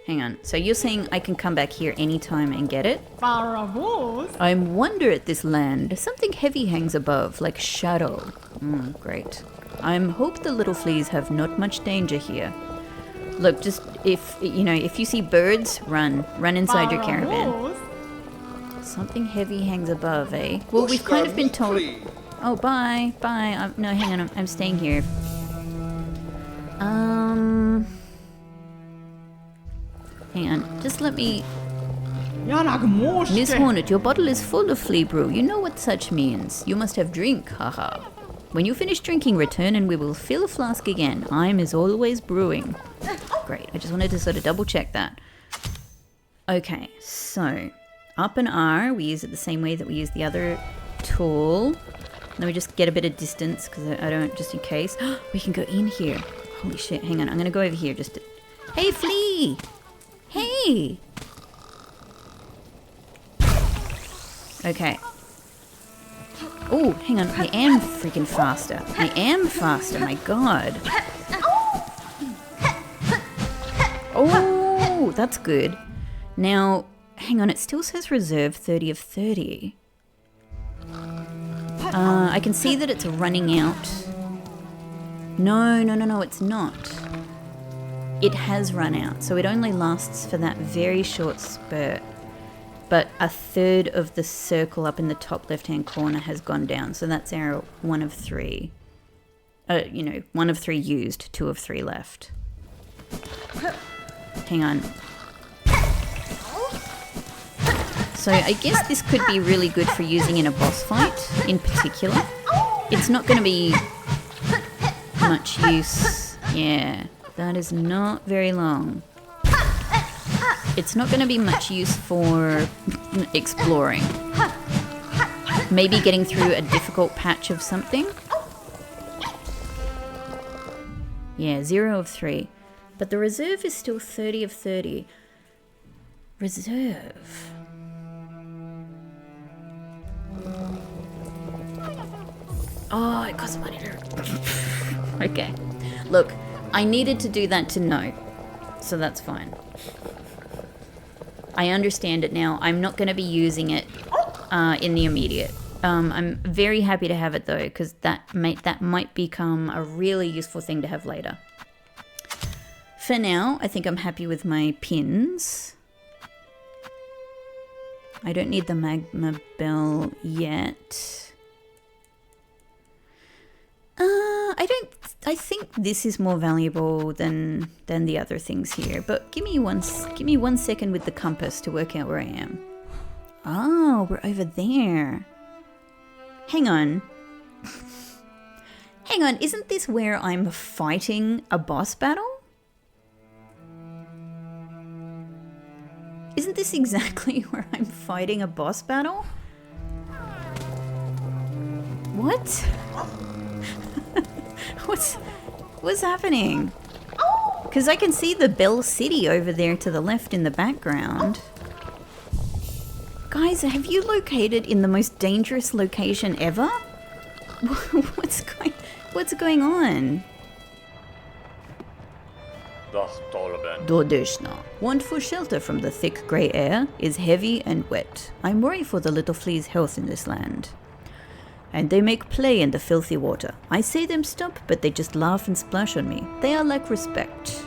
Hang on, so you're saying I can come back here anytime and get it? I wonder at this land. Something heavy hangs above, like shadow. Great. I hope the little fleas have not much danger here. Look, just if you see birds, run inside your caravan. Something heavy hangs above, eh? Well, we've kind of been told. Oh, bye. No, hang on, I'm staying here. Hang on, just let me... Miss Hornet, your bottle is full of flea brew. You know what such means. You must have drink, haha. When you finish drinking, return and we will fill a flask again. I'm as always brewing. Great, I just wanted to sort of double check that. Okay, so up and R, we use it the same way that we use the other tool. Let me just get a bit of distance because I don't, just in case. We can go in here. Holy shit, hang on, I'm gonna go over here just to... Hey, flea! Hey! Okay. Oh, hang on, I am freaking faster. I am faster, my god. Oh, that's good. Now, hang on, it still says reserve 30 of 30. I can see that it's running out. No, it's not. It has run out, so it only lasts for that very short spurt. But a third of the circle up in the top left-hand corner has gone down, so that's our 1 of 3. 1 of 3 used, 2 of 3 left. Hang on. So I guess this could be really good for using in a boss fight, in particular. It's not going to be much use. Yeah, that is not very long. It's not going to be much use for exploring. Maybe getting through a difficult patch of something. Yeah, 0 of 3. But the reserve is still 30 of 30. Reserve. Oh, it costs money to... Okay. Look, I needed to do that to know. So that's fine. I understand it now. I'm not going to be using it in the immediate. I'm very happy to have it though, because that might become a really useful thing to have later. For now, I think I'm happy with my pins. I don't need the magma bell yet. I think this is more valuable than the other things here. But give me 1 second with the compass to work out where I am. Oh, we're over there. Hang on. Hang on, isn't this where I'm fighting a boss battle? Isn't this exactly where I'm fighting a boss battle? What? What's happening? Because I can see the Bell City over there to the left in the background. Guys, have you located in the most dangerous location ever? What's going on? Dordeshna. Want for shelter from the thick grey air is heavy and wet. I'm worried for the little flea's health in this land. And they make play in the filthy water. I say them stop, but they just laugh and splash on me. They are like respect.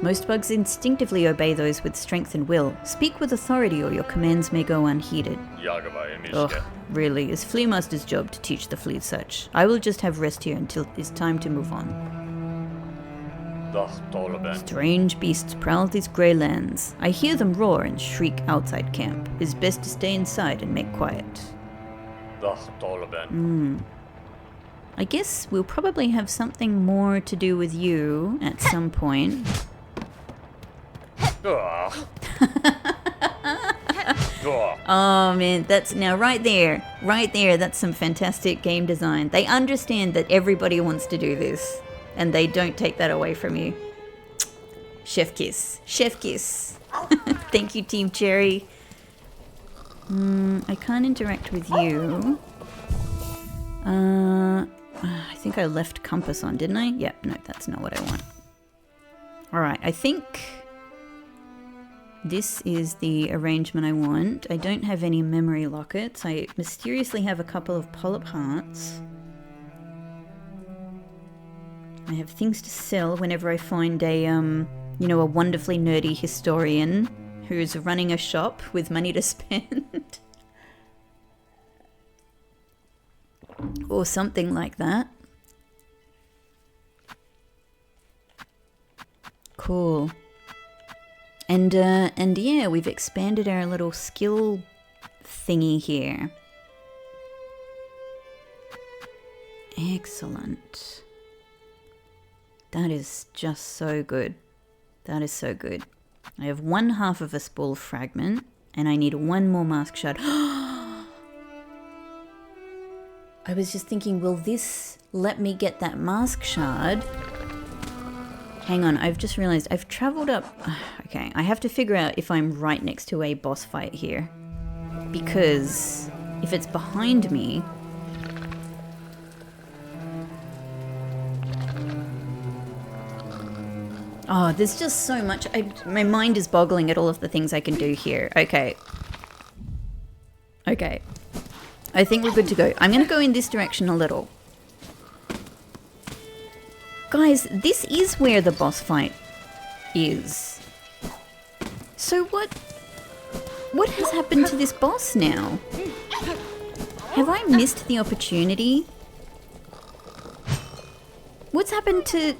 Most bugs instinctively obey those with strength and will. Speak with authority or your commands may go unheeded. Ugh, really, it's Flea Master's job to teach the fleas such. I will just have rest here until it's time to move on. Strange beasts prowl these grey lands. I hear them roar and shriek outside camp. It's best to stay inside and make quiet. I guess we'll probably have something more to do with you at some point. Oh man, that's now right there, that's some fantastic game design. They understand that everybody wants to do this, and they don't take that away from you. Chef kiss. Thank you, Team Cherry. I can't interact with you. I think I left compass on, didn't I? Yep, no, that's not what I want. Alright, I think this is the arrangement I want. I don't have any memory lockets. I mysteriously have a couple of polyp hearts. I have things to sell whenever I find a, a wonderfully nerdy historian who's running a shop with money to spend. Or something like that. Cool. And yeah, we've expanded our little skill thingy here. Excellent. That is just so good. That is so good. I have 1/2 of a spool fragment, and I need 1 more mask shard. I was just thinking, will this let me get that mask shard? Hang on, I've just realized I've traveled up. Okay, I have to figure out if I'm right next to a boss fight here. Because if it's behind me... Oh, there's just so much. My mind is boggling at all of the things I can do here. Okay. Okay. I think we're good to go. I'm going to go in this direction a little. Guys, this is where the boss fight is. So what has happened to this boss now? Have I missed the opportunity? What's happened to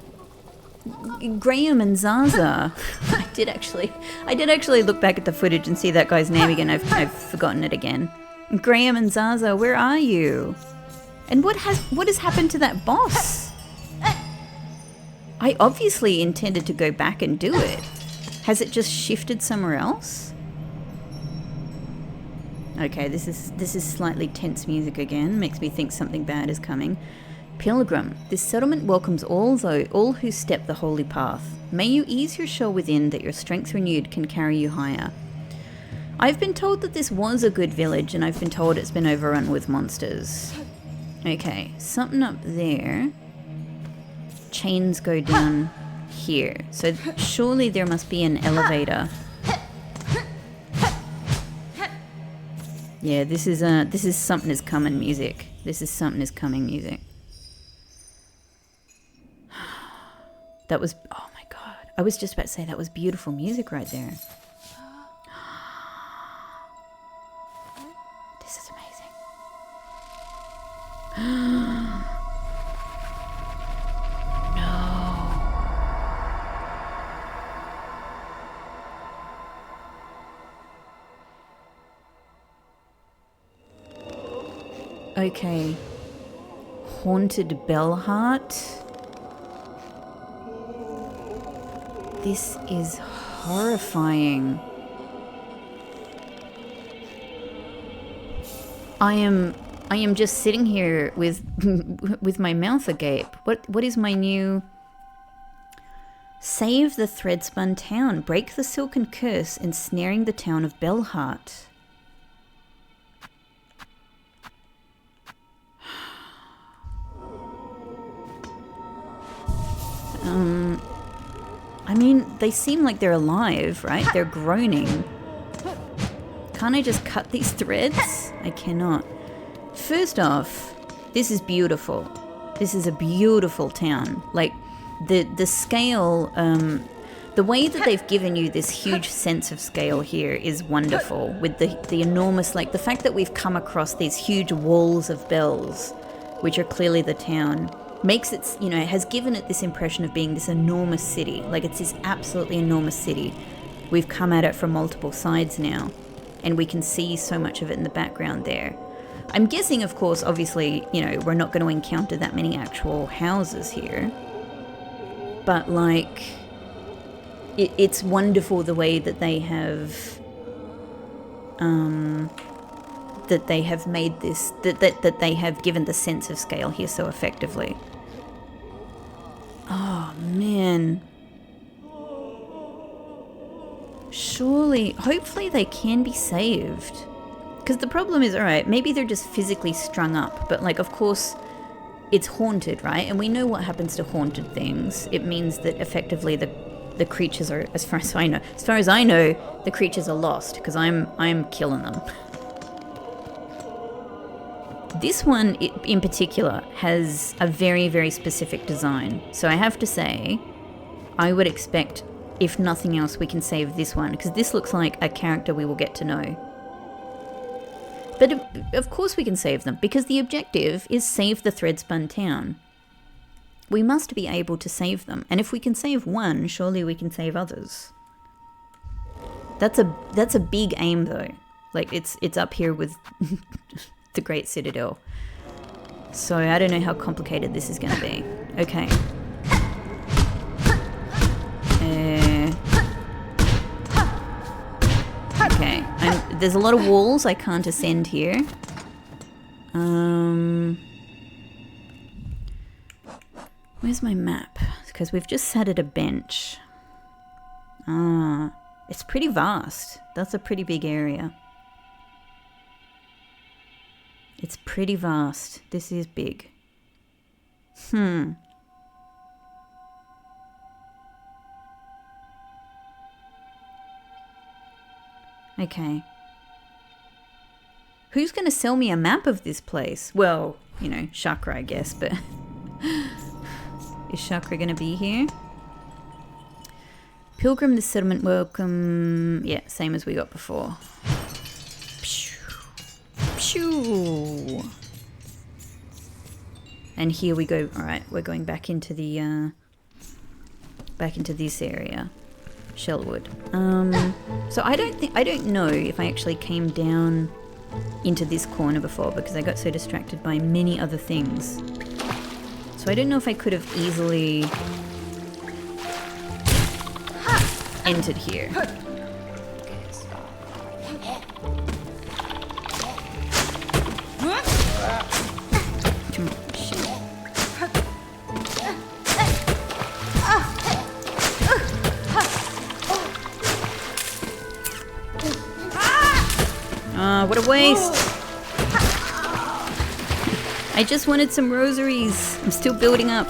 Graham and Zaza? I did actually look back at the footage and see that guy's name again. I've forgotten it again. Graham and Zaza, where are you? And what has happened to that boss? I obviously intended to go back and do it. Has it just shifted somewhere else? Okay, this is slightly tense music again. Makes me think something bad is coming. Pilgrim, this settlement welcomes all who step the holy path. May you ease your shell within, that your strength renewed can carry you higher. I've been told that this was a good village, and I've been told it's been overrun with monsters. Okay, something up there. Chains go down here. So surely there must be an elevator. Yeah, this is something is coming music. This is something is coming music. That was, oh my god. I was just about to say that was beautiful music right there. This is amazing. Okay. Haunted Bellheart. This is horrifying. I am just sitting here with with my mouth agape. What is my new... Save the threadspun town, break the silken curse ensnaring the town of Bellheart. I mean, they seem like they're alive, right? They're groaning. Can't I just cut these threads? I cannot. First off, this is beautiful. This is a beautiful town. Like, the scale, the way that they've given you this huge sense of scale here is wonderful. With the enormous, like, the fact that we've come across these huge walls of bells, which are clearly the town, makes it, you know, has given it this impression of being this enormous city. Like, it's this absolutely enormous city. We've come at it from multiple sides now, and we can see so much of it in the background there. I'm guessing, of course, obviously, you know, we're not going to encounter that many actual houses here. But, like, it's wonderful the way that they have, made this, that they have given the sense of scale here so effectively. Oh, man. Surely, hopefully they can be saved. Because the problem is, alright, maybe they're just physically strung up, but, like, of course, it's haunted, right? And we know what happens to haunted things. It means that effectively the creatures are, as far as I know, the creatures are lost, because I'm killing them. This one in particular has a very, very specific design. So I have to say, I would expect, if nothing else, we can save this one, because this looks like a character we will get to know. But of course we can save them, because the objective is save the threadspun town. We must be able to save them, and if we can save one, surely we can save others. That's a big aim though. Like, it's up here with the Great Citadel. So I don't know how complicated this is going to be. Okay. Okay. There's a lot of walls I can't ascend here. Where's my map? Because we've just sat at a bench. It's pretty vast. That's a pretty big area. It's pretty vast. This is big. Okay. Who's going to sell me a map of this place? Well, you know, Chakra, I guess, but... Is Chakra going to be here? Pilgrim, the settlement, welcome... Yeah, same as we got before. Pshoo. And here we go. Alright, we're going back into the... back into this area. Shellwood. So I don't know if I actually came down into this corner before, because I got so distracted by many other things. So I don't know if I could have easily entered here. What a waste! I just wanted some rosaries. I'm still building up.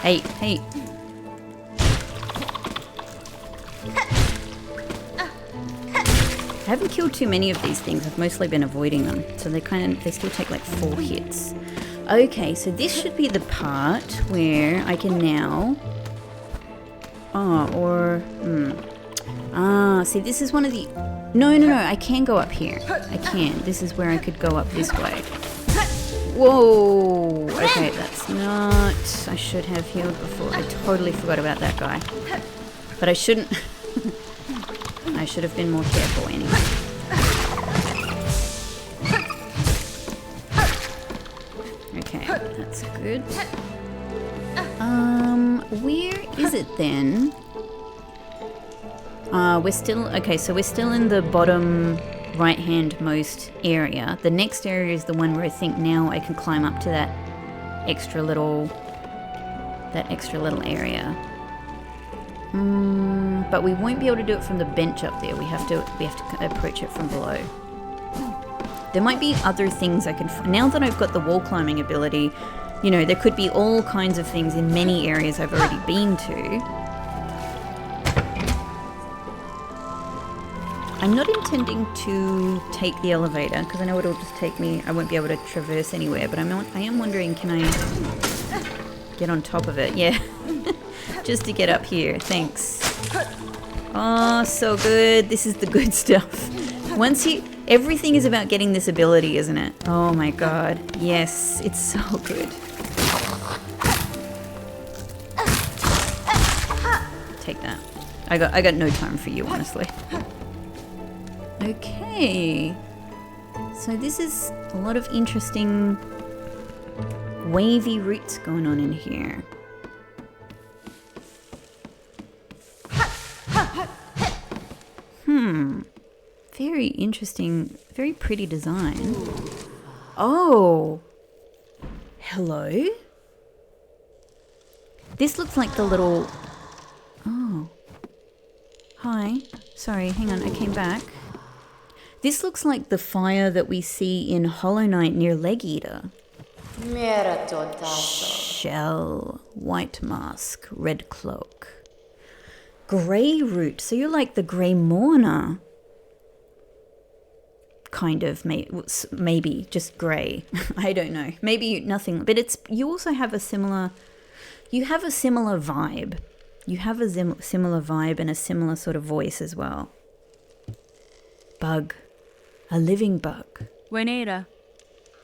Hey, hey. I haven't killed too many of these things. I've mostly been avoiding them. So they still take like 4 hits. Okay, so this should be the part where I can now... see, this is one of the... No, I can go up here. I can. This is where I could go up this way. Whoa! Okay, that's not... I should have healed before. I totally forgot about that guy. But I shouldn't... I should have been more careful anyway. Okay, that's good. Where is it then? We're still... Okay, so we're still in the bottom right-hand most area. The next area is the one where I think now I can climb up to that extra little area. But we won't be able to do it from the bench up there. We have to approach it from below. There might be other things I can find. Now that I've got the wall climbing ability, you know, there could be all kinds of things in many areas I've already been to. I'm not intending to take the elevator because I know it'll just take me, I won't be able to traverse anywhere, but I am wondering, can I get on top of it? Yeah, just to get up here. Thanks. Oh, so good. This is the good stuff. Everything is about getting this ability, isn't it? Oh my god. Yes, it's so good. Take that. I got no time for you, honestly. Okay. So this is a lot of interesting wavy roots going on in here. Very interesting, very pretty design. Oh. Hello? This looks like the little... Oh. Hi. Sorry, hang on, I came back. This looks like the fire that we see in Hollow Knight near Leg Eater. Shell, white mask, red cloak. Grey root, so you're like the Grey Mourner. Kind of, maybe just grey. I don't know. Maybe nothing, but you also have a similar... You have a similar vibe. You have a similar vibe and a similar sort of voice as well. Bug. A living bug. Buenera.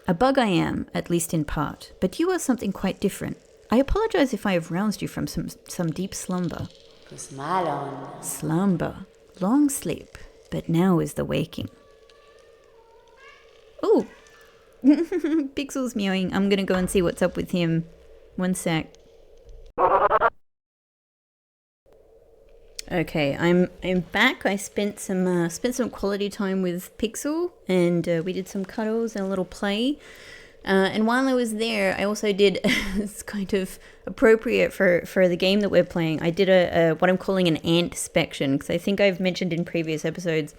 A bug I am, at least in part, but you are something quite different. I apologize if I have roused you from some deep slumber. Slumber. Long sleep, but now is the waking. Oh! Pixel's mewing. I'm gonna go and see what's up with him. One sec. Okay, I'm back. I spent some quality time with Pixel, and we did some cuddles and a little play. And while I was there, I also did, it's kind of appropriate for the game that we're playing, I did a what I'm calling an ant inspection, because I think I've mentioned in previous episodes,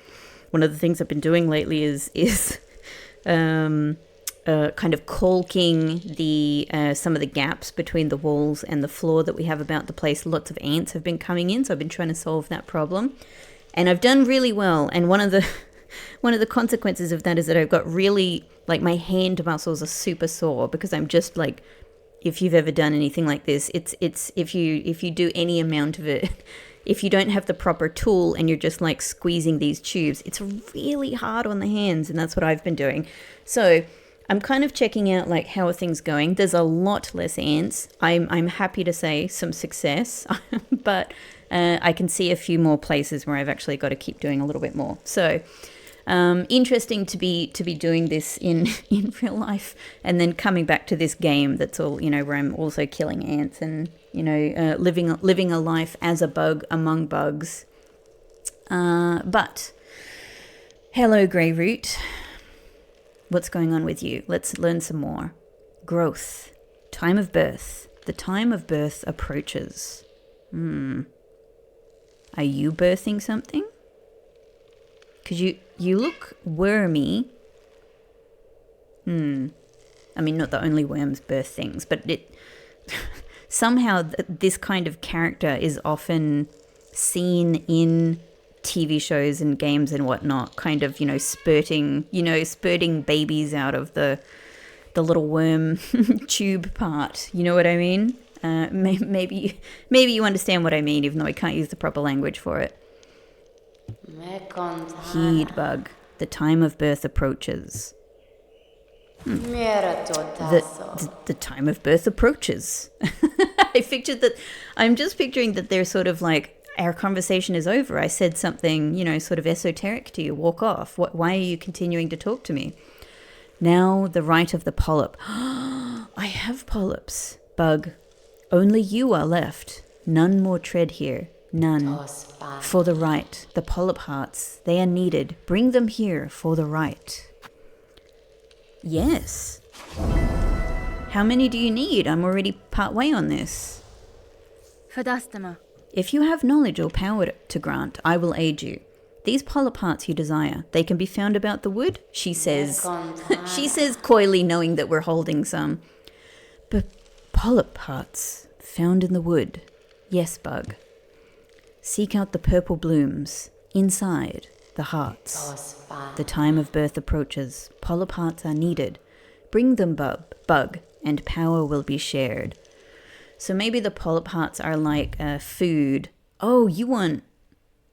one of the things I've been doing lately is kind of caulking some of the gaps between the walls and the floor that we have about the place. Lots of ants have been coming in, so I've been trying to solve that problem. And I've done really well, and one of the consequences of that is that I've got really, like, my hand muscles are super sore, because I'm just like, if you've ever done anything like this, it's if you do any amount of it, if you don't have the proper tool and you're just like squeezing these tubes, it's really hard on the hands, and that's what I've been doing. So I'm kind of checking out, like, how are things going. There's a lot less ants. I'm happy to say some success, but I can see a few more places where I've actually got to keep doing a little bit more. So interesting to be doing this in real life, and then coming back to this game that's all, you know, where I'm also killing ants and, you know, living a life as a bug among bugs. But hello, Grey Root. What's going on with you? Let's learn some more. Growth. Time of birth. The time of birth approaches. Are you birthing something? Because you look wormy. I mean, not that only worms birth things, but somehow this kind of character is often seen in TV shows and games and whatnot, kind of, spurting babies out of the little worm tube part. You know what I mean? Maybe you understand what I mean, even though I can't use the proper language for it. Heed, bug. The time of birth approaches. The time of birth approaches. I'm just picturing that they're sort of like, our conversation is over. I said something, sort of esoteric to you. Walk off. Why are you continuing to talk to me? Now the right of the polyp. I have polyps. Bug. Only you are left. None more tread here. None. For the right. The polyp hearts. They are needed. Bring them here for the right. Yes. How many do you need? I'm already part way on this. If you have knowledge or power to grant, I will aid you. These polyp hearts you desire, they can be found about the wood, she says. She says coyly, knowing that we're holding some. But polyp hearts found in the wood. Yes, Bug. Seek out the purple blooms. Inside, the hearts. The time of birth approaches. Polyp hearts are needed. Bring them, Bug, and power will be shared. So maybe the polyp hearts are like food. Oh, you want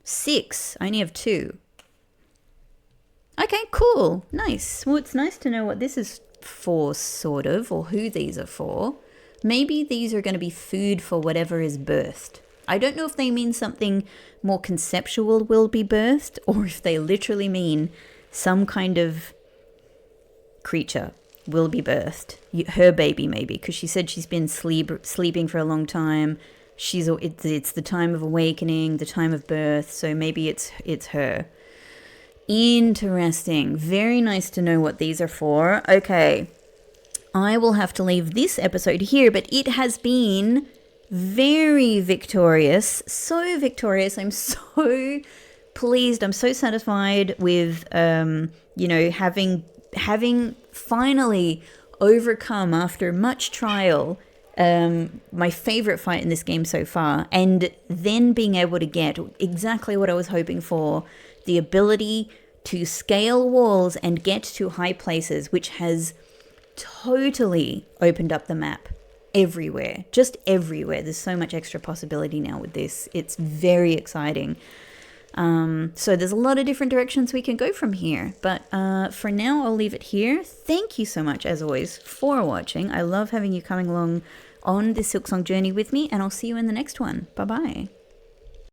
6. I only have 2. Okay, cool. Nice. Well, it's nice to know what this is for, sort of, or who these are for. Maybe these are going to be food for whatever is birthed. I don't know if they mean something more conceptual will be birthed, or if they literally mean some kind of creature will be birthed. Her baby, maybe, because she said she's been sleeping for a long time. It's the time of awakening, the time of birth, so maybe it's her. Interesting. Very nice to know what these are for. Okay, I will have to leave this episode here, but it has been very victorious. So victorious. I'm so pleased. I'm so satisfied with, having finally overcome, after much trial, my favorite fight in this game so far, and then being able to get exactly what I was hoping for, the ability to scale walls and get to high places, which has totally opened up the map everywhere, just everywhere. There's so much extra possibility now with this. It's very exciting. So there's a lot of different directions we can go from here, but for now I'll leave it here. Thank you so much, as always, for watching. I love having you coming along on this Silksong journey with me, and I'll see you in the next one. Bye bye.